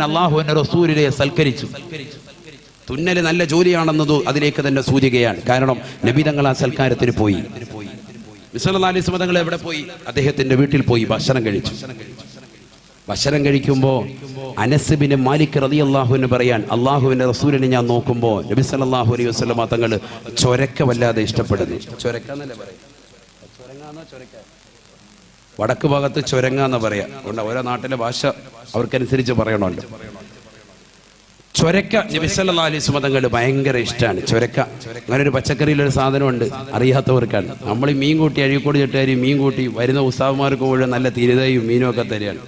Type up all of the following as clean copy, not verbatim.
അല്ലാഹുവിന്റെ റസൂലിനെ സൽക്കരിച്ചു. തുന്നൽ നല്ല ജോലിയാണെന്നത് അതിലേക്ക് തന്നെ സൂചികയാണ്. കാരണം നബി തങ്ങൾ ആ സൽക്കാരത്തിന് പോയി. സല്ലല്ലാഹു അലൈഹി വസല്ലം തങ്ങൾ എവിടെ പോയി? അദ്ദേഹത്തിന്റെ വീട്ടിൽ പോയി ഭക്ഷണം കഴിച്ചു. ഭക്ഷണം കഴിക്കുമ്പോൾ അനസ് ബിൻ മാലിക് റളിയല്ലാഹു അൻഹു പറയാൻ, അല്ലാഹുവിന്റെ റസൂലിനെ ഞാൻ നോക്കുമ്പോൾ നബി സല്ലല്ലാഹു അലൈഹി വസല്ലം തങ്ങൾ ചൊരക്ക വല്ലാതെ ഇഷ്ടപ്പെടുന്നു. ചൊരക്കാന്നല്ലേ പറയാ? ചൊരങ്ങാന്നോ ചൊരക്ക? വടക്ക് ഭാഗത്ത് ചൊരങ്ങാന്ന് പറയാ. അതുകൊണ്ട് ഓരോ നാട്ടിലെ ഭാഷ അവർക്കനുസരിച്ച് പറയണമല്ലോ. ചൊരക്ക നബി സല്ലല്ലാഹു അലൈഹി വസല്ലം തങ്ങൾ ഭയങ്കര ഇഷ്ടമാണ്. ചൊരക്ക അങ്ങനെ ഒരു പച്ചക്കറിയിലൊരു സാധനമുണ്ട്, അറിയാത്തവർക്കാണ്. നമ്മൾ മീൻ കൂട്ടി അഴീക്കോട് ചെട്ടുകാരി മീൻ കൂട്ടി വരുന്ന ഉസ്താദ്മാർക്ക് മുഴുവൻ നല്ല തിരുതയും മീനും ഒക്കെ തരികയാണ്.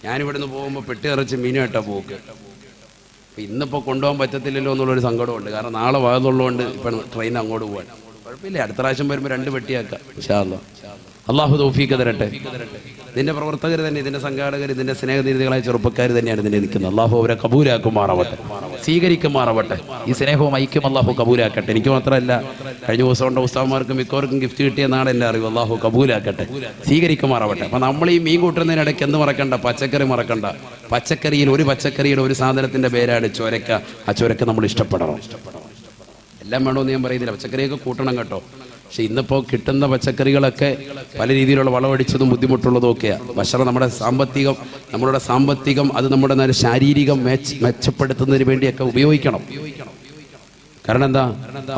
ഞാനിവിടുന്ന് പോകുമ്പോൾ പെട്ടി നിറച്ച് മീനും കേട്ടാ പോക്ക്. ഇന്നിപ്പോൾ കൊണ്ടുപോകാൻ പറ്റത്തില്ലല്ലോ എന്നുള്ളൊരു സങ്കടമുണ്ട്. കാരണം നാളെ വാതുള്ളതുകൊണ്ട് ഇപ്പം ട്രെയിൻ അങ്ങോട്ട് പോകാൻ കുഴപ്പമില്ല. അടുത്ത പ്രാവശ്യം വരുമ്പോൾ 2 പെട്ടിയാക്കാം ഇൻഷാ അല്ലാഹ്. അള്ളാഹു തൗഫീഖ് തരട്ടെ. ഇതിന്റെ പ്രവർത്തകർ തന്നെ, ഇതിന്റെ സംഘാടകർ, ഇതിന്റെ സ്നേഹനിധികളായ ചെറുപ്പക്കാർ തന്നെയാണ് ഇതിനെ നിൽക്കുന്നത്. അള്ളാഹു അവരെ കബൂലാക്കുമാറാവട്ടെ, സ്വീകരിക്കുമാറാവട്ടെ. ഈ സ്നേഹവും ഐക്യം അള്ളാഹു കബൂലാക്കട്ടെ. എനിക്ക് മാത്രമല്ല, കഴിഞ്ഞ ദിവസം കൊണ്ട് ഉസ്താദ്മാർക്കും മിക്കവർക്കും ഗിഫ്റ്റ് കിട്ടിയ നാട് എൻ്റെ അറിവ്. അള്ളാഹു കബൂലാക്കട്ടെ, സ്വീകരിക്കുമാറാവട്ടെ. അപ്പം നമ്മൾ ഈ മീൻ കൂട്ടുന്നതിനിടയ്ക്ക് എന്ത് മറക്കണ്ട? പച്ചക്കറി മറക്കണ്ട. പച്ചക്കറിയിൽ ഒരു പച്ചക്കറിയുടെ ഒരു സാധനത്തിന്റെ പേരാണ് ചൊരക്ക. ആ ചൊരക്ക നമ്മൾ ഇഷ്ടപ്പെടണം. എല്ലാം വേണമെന്ന് ഞാൻ പറയുന്നില്ല, പച്ചക്കറിയൊക്കെ കൂട്ടണം കേട്ടോ. പക്ഷെ ഇന്നിപ്പോൾ കിട്ടുന്ന പച്ചക്കറികളൊക്കെ പല രീതിയിലുള്ള വളമടിച്ചതും ബുദ്ധിമുട്ടുള്ളതും ഒക്കെയാണ്. ഭക്ഷണം നമ്മളുടെ സാമ്പത്തികം അത് നമ്മുടെ ശാരീരികം മെച്ചപ്പെടുത്തുന്നതിന് വേണ്ടിയൊക്കെ ഉപയോഗിക്കണം. കാരണം എന്താ?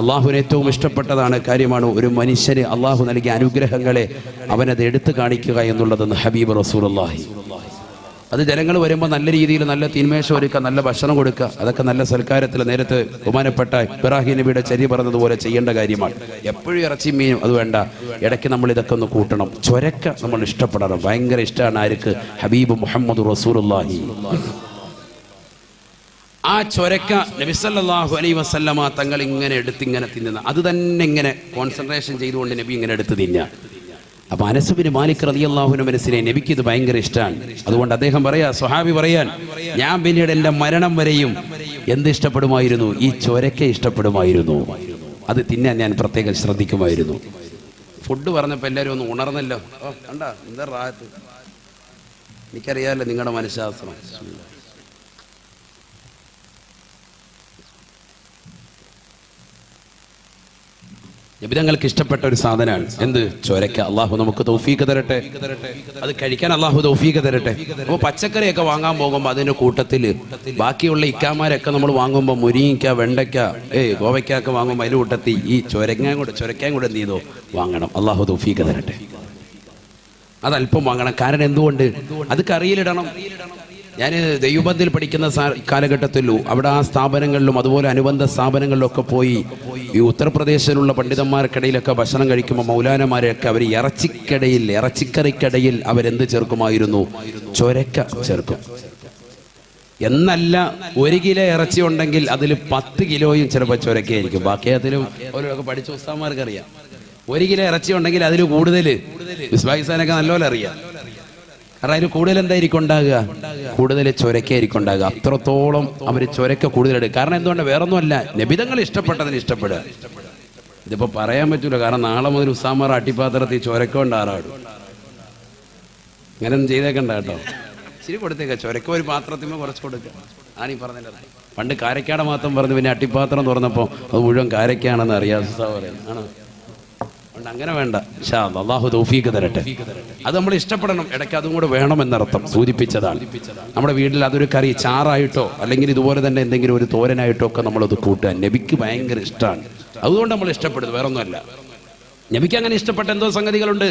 അള്ളാഹുവിന് ഏറ്റവും ഇഷ്ടപ്പെട്ടതാണ് കാര്യമാണ് ഒരു മനുഷ്യന് അള്ളാഹു നൽകിയ അനുഗ്രഹങ്ങളെ അവനത് എടുത്തു കാണിക്കുക എന്നുള്ളതെന്ന് ഹബീബ് റസൂലുള്ളാഹി. അത് ജനങ്ങൾ വരുമ്പോൾ നല്ല രീതിയിൽ നല്ല തീന്മേശം ഒരുക്കുക, നല്ല ഭക്ഷണം കൊടുക്കുക, അതൊക്കെ നല്ല സൽക്കാരത്തിൽ നേരത്തെ ബഹുമാനപ്പെട്ട ഇബ്രാഹിം നബിയുടെ ചര്യ പറഞ്ഞതുപോലെ ചെയ്യേണ്ട കാര്യമാണ്. എപ്പോഴും ഇറച്ചി മീനും അത് വേണ്ട, ഇടയ്ക്ക് നമ്മൾ ഇതൊക്കെ ഒന്ന് കൂട്ടണം. ചൊരക്ക നമ്മൾ ഇഷ്ടപ്പെടണം. ഭയങ്കര ഇഷ്ടമാണ് ആർക്ക്? ഹബീബ് മുഹമ്മദ് റസൂലുള്ളാഹി. ആ ചൊരക്ക നബി സല്ലല്ലാഹു അലൈഹി വസല്ലമ തങ്ങൾ ഇങ്ങനെ എടുത്തിങ്ങനെ തിന്നുന്ന, അത് തന്നെ ഇങ്ങനെ കോൺസെൻട്രേഷൻ ചെയ്തുകൊണ്ട് നബി ഇങ്ങനെ എടുത്ത് തിന്നുക. അപ്പൊ അനസ് ബിൻ മാലിക് റളിയല്ലാഹു അൻഹു മനസ്സിലെ നബിക്ക് ഇത് ഭയങ്കര ഇഷ്ടമാണ്. അതുകൊണ്ട് അദ്ദേഹം പറയാ, സ്വഹാബി പറയാൻ, ഞാൻ പിന്നീട് എൻ്റെ മരണം വരെയും എന്ത് ഇഷ്ടപ്പെടുമായിരുന്നു? ഈ ചൊരക്ക ഇഷ്ടപ്പെടുമായിരുന്നു. അത് തിന്നാൻ ഞാൻ പ്രത്യേകം ശ്രദ്ധിക്കുമായിരുന്നു. ഫുഡ് പറഞ്ഞപ്പോൾ എല്ലാവരും ഒന്ന് ഉണർന്നല്ലോ. കണ്ടാ എന്താ റാഹത്ത്. എനിക്കറിയാമല്ലോ നിങ്ങളുടെ മനഃശാസ്ത്രം. നബിതങ്ങൾക്ക് ഇഷ്ടപ്പെട്ട ഒരു സാധനമാണ് എന്ത്? ചൊരക്ക. അള്ളാഹു നമുക്ക് തൗഫീഖ് തരട്ടെ, അത് കഴിക്കാൻ അള്ളാഹു തൗഫീഖ് തരട്ടെ. അപ്പോൾ പച്ചക്കറിയൊക്കെ വാങ്ങാൻ പോകുമ്പോൾ അതിൻ്റെ കൂട്ടത്തിൽ ബാക്കിയുള്ള ഇക്കാമാരൊക്കെ നമ്മൾ വാങ്ങുമ്പോൾ മുരിങ്ങയ്ക്ക, വെണ്ടയ്ക്ക, ഗോവയ്ക്കൊക്കെ വാങ്ങുമ്പോൾ അതിൻ്റെ കൂട്ടത്തിൽ ഈ ചൊരക്കയും കൂടെ എന്ത് ചെയ്തോ വാങ്ങണം. അള്ളാഹു തൗഫീഖ് തരട്ടെ. അതല്പം വാങ്ങണം. കാരണം എന്തുകൊണ്ട്? അത് കറിയിലിടണം. ഞാൻ ദൈവബന്ധിൽ പഠിക്കുന്ന കാലഘട്ടത്തിലൂ അവിടെ ആ സ്ഥാപനങ്ങളിലും അതുപോലെ അനുബന്ധ സ്ഥാപനങ്ങളിലൊക്കെ പോയി ഈ ഉത്തർപ്രദേശിലുള്ള പണ്ഡിതന്മാർക്കിടയിലൊക്കെ ഭക്ഷണം കഴിക്കുമ്പോൾ മൗലാനമാരെയൊക്കെ അവർ ഇറച്ചിക്കറിക്കടയിൽ അവരെന്ത് ചേർക്കുമായിരുന്നു? ചൊരക്ക ചേർക്കും. എന്നല്ല, 1 കിലോ ഇറച്ചി ഉണ്ടെങ്കിൽ അതിൽ 10 കിലോയും ചിലപ്പോൾ ചൊരക്കയായിരിക്കും. ബാക്കി അതിലും ഓരോക്കെ പഠിച്ച ഉസ്താദ്മാർക്ക് അറിയാം. 1 കിലോ ഇറച്ചി ഉണ്ടെങ്കിൽ അതിൽ കൂടുതൽ മിസ്ബാഹിസാനൊക്കെ നല്ലപോലെ അറിയാം. കാരണം അതിന് കൂടുതൽ എന്തായിരിക്കും ഉണ്ടാകുക? കൂടുതൽ ചൊരക്കായിരിക്കും ഉണ്ടാകുക. അത്രത്തോളം അവർ ചൊരക്ക കൂടുതലെടുക്കും. കാരണം എന്തുകൊണ്ട്? വേറൊന്നുമല്ല, നബിതങ്ങൾ ഇഷ്ടപ്പെട്ടതിന് ഇഷ്ടപ്പെടുക. ഇതിപ്പോൾ പറയാൻ പറ്റൂല. കാരണം നാളെ മുതൽ ഉസ്താമാർ അട്ടിപ്പാത്രത്തിൽ ചൊരക്ക കൊണ്ട് ആറാടും. അങ്ങനെയൊന്നും ചെയ്തേക്കണ്ട കേട്ടോ. ശരി, കൊടുത്തേക്ക. ചൊരക്ക ഒരു പാത്രത്തിന്മേൽ കുറച്ച് കൊടുക്കുക. ആണീ പറഞ്ഞില്ല. പണ്ട് കാരക്കാട മാത്രം പറഞ്ഞു, പിന്നെ അട്ടിപ്പാത്രം തുറന്നപ്പോൾ അത് മുഴുവൻ കാരക്കാണെന്ന് അറിയാം ഉസ്താദ് പറയുന്നത്. ആണോ? അങ്ങനെ വേണ്ട. ഇൻഷാ അല്ലാഹ് അല്ലാഹു തൗഫീഖ് തരട്ടെ. അത് നമ്മൾ ഇഷ്ടപ്പെടണം. ഇടയ്ക്ക് അതും കൂടെ വേണമെന്നർത്ഥം സൂചിപ്പിച്ചതാണ്. നമ്മുടെ വീട്ടിൽ അതൊരു കറി ചാറായിട്ടോ അല്ലെങ്കിൽ ഇതുപോലെ തന്നെ എന്തെങ്കിലും ഒരു തോരനായിട്ടോ ഒക്കെ നമ്മളത് കൂട്ടുക. നബിക്ക് ഭയങ്കര ഇഷ്ടമാണ്. അതുകൊണ്ട് നമ്മൾ ഇഷ്ടപ്പെടുന്നത്, വേറൊന്നുമല്ല. നബിക്ക് അങ്ങനെ ഇഷ്ടപ്പെട്ട എന്തോ സംഗതികളുണ്ട്.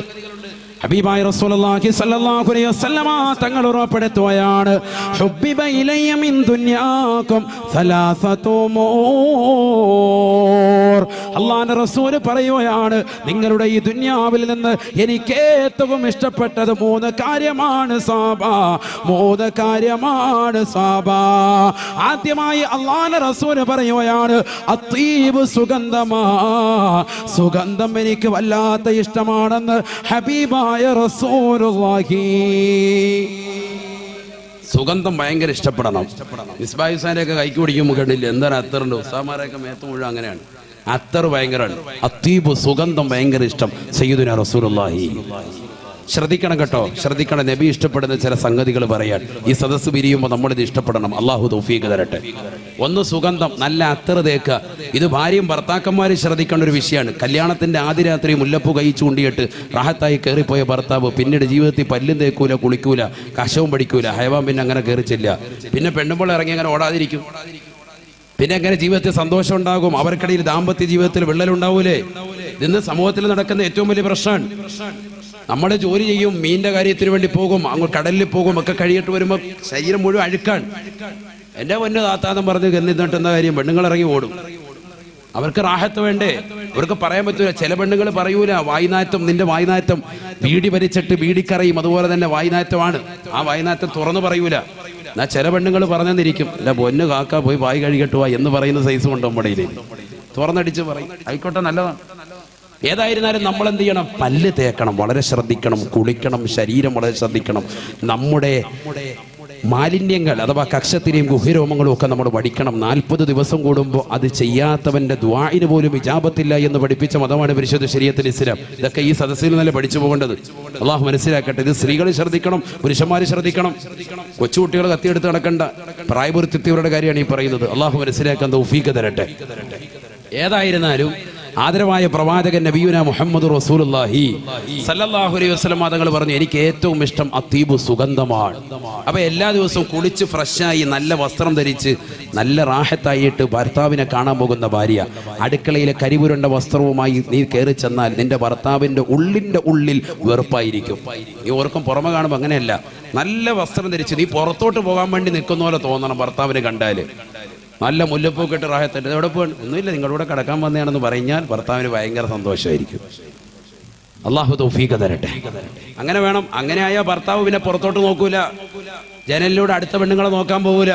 ഹബീബായ റസൂലുള്ളാഹി സ്വല്ലല്ലാഹു അലൈഹി വസല്ലമ തങ്ങൾ ഉറപ്പെടുത്തുകയാണ്, ഹുബ്ബിബ ഇലയ്യ മിൻ ദുനിയാകും സലാസതു ഉമൂർ. അല്ലാഹുവിന്റെ റസൂൽ പറയുകയാണ്, നിങ്ങളുടെ ഈ ദുനിയാവിൽ നിന്ന് എനിക്ക് ഏറ്റവും ഇഷ്ടപ്പെട്ടത് 3 കാര്യമാണ് സാബ. 3 കാര്യമാണ് സാബ. ആദ്യമായി അല്ലാഹുവിന്റെ റസൂൽ പറയുകയാണ്, അത്തീബ്, സുഗന്ധമാ. സുഗന്ധം എനിക്ക് വല്ലാത്ത ഇഷ്ടമാണെന്ന് ഹബീബായ റസൂലുള്ളാഹി. സുഗന്ധം ഭയങ്കര ഇഷ്ടപ്പെടണം. മിസ്ബാഹ് ഹുസൈനൊക്കെ കൈക്ക് പിടിക്കുമ്പോൾ കണ്ടില്ല എന്താണ് അത്തറുണ്ട്. ഉസ്താമാരെയൊക്കെ മേത്ത് മുഴുവൻ അങ്ങനെയാണ്. അത്തർ ഭയങ്കരമാണ്. അത്തീബ്, സുഗന്ധം ഭയങ്കര ഇഷ്ടം സയ്യിദുനാ റസൂലുള്ളാഹി. ശ്രദ്ധിക്കണം കേട്ടോ, ശ്രദ്ധിക്കണം. നബി ഇഷ്ടപ്പെടുന്ന ചില സംഗതികൾ പറയാൻ ഈ സദസ്സ് പിരിയുമ്പോൾ നമ്മളിത് ഇഷ്ടപ്പെടണം. അള്ളാഹു തൗഫീഖ് തരട്ടെ. ഒന്ന്, സുഗന്ധം, നല്ല അത്തറ് തേക്കുക. ഇത് ഭാര്യയും ഭർത്താക്കന്മാരും ശ്രദ്ധിക്കേണ്ട ഒരു വിഷയമാണ്. കല്യാണത്തിന്റെ ആദ്യ രാത്രി മുല്ലപ്പൂ കൈ ചൂണ്ടിയിട്ട് റാഹത്തായി കയറിപ്പോയ ഭർത്താവ് പിന്നീട് ജീവിതത്തിൽ പല്ലും തേക്കൂല, കുളിക്കൂല, കശവും പഠിക്കൂല, ഹൈവാൻ പിന്നെ അങ്ങനെ കയറിച്ചില്ല. പിന്നെ പെണ്ണുമ്പോൾ ഇറങ്ങി അങ്ങനെ ഓടാതിരിക്കും. പിന്നെ അങ്ങനെ ജീവിതത്തിൽ സന്തോഷം ഉണ്ടാകും. അവർക്കിടയിൽ ദാമ്പത്യ ജീവിതത്തിൽ വിള്ളലുണ്ടാവൂലേ? ഇന്ന് സമൂഹത്തിൽ നടക്കുന്ന ഏറ്റവും വലിയ പ്രശ്നമാണ്. നമ്മൾ ജോലി ചെയ്യും, മീനിന്റെ കാര്യത്തിന് വേണ്ടി പോകും, അങ്ങ് കടലിൽ പോകും, ഒക്കെ കഴിയിട്ട് വരുമ്പോൾ ശരീരം മുഴുവൻ അഴുക്കാണ്. എൻ്റെ പൊന്നു താത്താന്ന് പറഞ്ഞ് എന്നിട്ട് എന്താ കാര്യം? പെണ്ണുങ്ങൾ ഇറങ്ങി ഓടും. അവർക്ക് റാഹത്ത് വേണ്ടേ? അവർക്ക് പറയാൻ പറ്റൂല. ചില പെണ്ണുങ്ങൾ പറയൂല, വായ്നാറ്റം, നിന്റെ വായ്നാറ്റം ബീഡി വലിച്ചിട്ട് ബീഡിക്കറയും അതുപോലെ തന്നെ വായ്നാറ്റമാണ്. ആ വായ്നാറ്റം തുറന്നു പറയൂല. എന്നാ ചില പെണ്ണുങ്ങൾ പറഞ്ഞെന്നിരിക്കും, അല്ല പൊന്നു കാക്ക പോയി വായി കഴുകട്ട് വാ എന്ന് പറയുന്ന സൈസും ഉണ്ട് നമ്മുടെ ഇതിൽ. തുറന്നടിച്ച് പറയും, ആയിക്കോട്ടെ, നല്ലതാണ്. ഏതായിരുന്നാലും നമ്മൾ എന്ത് ചെയ്യണം? പല്ല് തേക്കണം, വളരെ ശ്രദ്ധിക്കണം, കുളിക്കണം, ശരീരം വളരെ ശ്രദ്ധിക്കണം. നമ്മുടെ മാലിന്യങ്ങൾ അഥവാ കക്ഷത്തിനെയും ഗുഹ്യരോമങ്ങളും ഒക്കെ നമ്മൾ പഠിക്കണം. 40 ദിവസം കൂടുമ്പോൾ അത് ചെയ്യാത്തവന്റെ ദുആഇന് പോലും ഇജാബത്തില്ല എന്ന് പഠിപ്പിച്ച മതമാണ് പരിശുദ്ധ ശരീഅത്തുൽ ഇസ്ലാം. ഇതൊക്കെ ഈ സദസ്സിൽ നല്ല പഠിച്ചു പോകേണ്ടത്. അള്ളാഹു മനസ്സിലാക്കട്ടെ. ഇത് സ്ത്രീകൾ ശ്രദ്ധിക്കണം, പുരുഷന്മാർ ശ്രദ്ധിക്കണം. കൊച്ചുകുട്ടികൾ കത്തിയെടുത്ത് നടക്കേണ്ട പ്രായപൂർത്തിയവരുടെ കാര്യമാണ് ഈ പറയുന്നത്. അള്ളാഹു മനസ്സിലാക്കാൻ തൗഫീഖ് തരട്ടെ. ഏതായിരുന്നാലും ആദരവായ പ്രവാചകൻ നബിയുന മുഹമ്മദ് റസൂലുള്ളാഹി സല്ലല്ലാഹു അലൈഹി വസല്ലം തങ്ങൾ പറഞ്ഞു, എനിക്ക് ഏറ്റവും ഇഷ്ടം അത്തീബു, സുഗന്ധമാണ്. അപ്പൊ എല്ലാ ദിവസവും കുളിച്ച് ഫ്രഷായി നല്ല വസ്ത്രം ധരിച്ച് നല്ല റാഹത്തായിട്ട് ഭർത്താവിനെ കാണാൻ പോകുന്ന ഭാര്യ, അടുക്കളയിലെ കരിപുരണ്ട വസ്ത്രവുമായി നീ കയറി ചെന്നാൽ നിന്റെ ഭർത്താവിന്റെ ഉള്ളിൽ വെറുപ്പായിരിക്കും. നീ ഓർക്കും പുറമെ കാണുമ്പോൾ അങ്ങനെയല്ല. നല്ല വസ്ത്രം ധരിച്ച് നീ പുറത്തോട്ട് പോകാൻ വേണ്ടി നിൽക്കുന്ന പോലെ തോന്നണം ഭർത്താവിനെ കണ്ടാല്. നല്ല മുല്ലപ്പൂക്കെ ഇട്ട് റാഹത്തല്ലേ, എവിടെ പോകണം? ഒന്നുമില്ല, നിങ്ങളുടെ കൂടെ കിടക്കാൻ വന്നതാണെന്ന് പറഞ്ഞാൽ ഭർത്താവിന് ഭയങ്കര സന്തോഷമായിരിക്കും. അള്ളാഹു തൗഫീഖ് തരട്ടെ. അങ്ങനെ വേണം. അങ്ങനെ ആയാൽ ഭർത്താവ് പിന്നെ പുറത്തോട്ട് നോക്കൂല, ജനലിലൂടെ അടുത്ത പെണ്ണുങ്ങളെ നോക്കാൻ പോകൂല,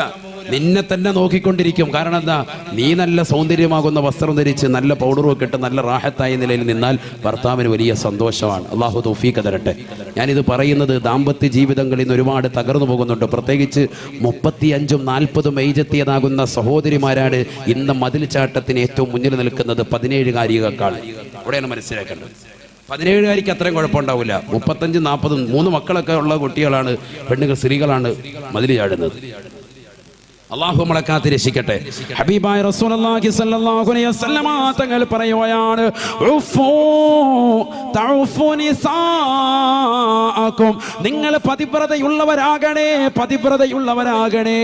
നിന്നെ തന്നെ നോക്കിക്കൊണ്ടിരിക്കും. കാരണം എന്താ? നീ നല്ല സൗന്ദര്യമാകുന്ന വസ്ത്രം ധരിച്ച് നല്ല പൗഡറും ഒക്കെ ഇട്ട് നല്ല റാഹത്തായ നിലയിൽ നിന്നാൽ ഭർത്താവിന് വലിയ സന്തോഷമാണ്. അള്ളാഹു തൗഫീഖ് തരട്ടെ. ഞാനിത് പറയുന്നത് ദാമ്പത്യ ജീവിതങ്ങളിൽ നിന്ന് ഒരുപാട് തകർന്നു പോകുന്നുണ്ട്. പ്രത്യേകിച്ച് 35ഉം 40ഉം ഏജെത്തിയതാകുന്ന സഹോദരിമാരാണ് ഇന്ന് മതിൽ ചാട്ടത്തിന് ഏറ്റവും മുന്നിൽ നിൽക്കുന്നത് 17കാരികൾക്കാണ്. അവിടെയാണ് മനസ്സിലാക്കേണ്ടത്. 17കാരിക്ക് അത്രയും കുഴപ്പമുണ്ടാവില്ല. 35, 40, 3 മക്കളൊക്കെ ഉള്ള കുട്ടികളാണ്, പെണ്ണുങ്ങൾ, സ്ത്രീകളാണ് മതിൽ ചാടുന്നത്. അല്ലാഹു നമ്മളെ കാത്ത് രക്ഷിക്കട്ടെ. ഹബീബായ റസൂലുള്ളാഹി സ്വല്ലല്ലാഹു അലൈഹി വസല്ലം തങ്ങൾ പറയുകയാണ്, നിങ്ങൾ പതിവ്രതയുള്ളവരാകണേ, പതിവ്രതയുള്ളവരാകണേ.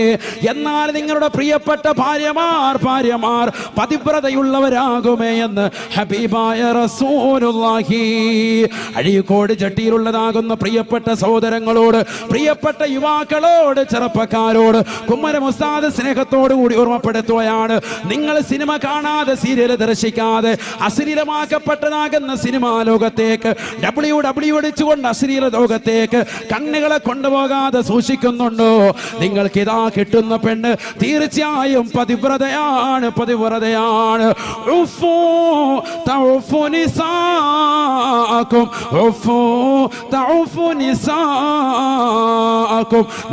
എന്നാൽ നിങ്ങളുടെ പ്രിയപ്പെട്ട ഭാര്യമാർ പതിവ്രതയുള്ളവരാകുമേ എന്ന് ഹബീബായ റസൂലുള്ളാഹി. അഴീക്കോട് ചട്ടിയിലുള്ളതാകുന്ന പ്രിയപ്പെട്ട സഹോദരങ്ങളോട്, പ്രിയപ്പെട്ട യുവാക്കളോട്, ചെറുപ്പക്കാരോട് കുമ്മരം ഉസ്താദ് സ്നേഹത്തോടു കൂടി ഓർമ്മപ്പെടുത്തുകയാണ്, നിങ്ങൾ സിനിമ കാണാതെ, സീരിയൽ ദർശിക്കാതെ അശ്ലീലമാക്കപ്പെട്ടതാകുന്ന സിനിമാ ലോകത്തേക്ക്, ഡബ്ല്യു അടിച്ചുകൊണ്ട് അശ്ലീല ലോകത്തേക്ക് കണ്ണുകളെ കൊണ്ടുപോകാതെ സൂക്ഷിക്കുന്നുണ്ടോ? നിങ്ങൾക്ക് ഇതാ കിട്ടുന്ന പെണ്ണ് തീർച്ചയായും പതിവ്രതയാണ്, പതിവ്രതയാണ്.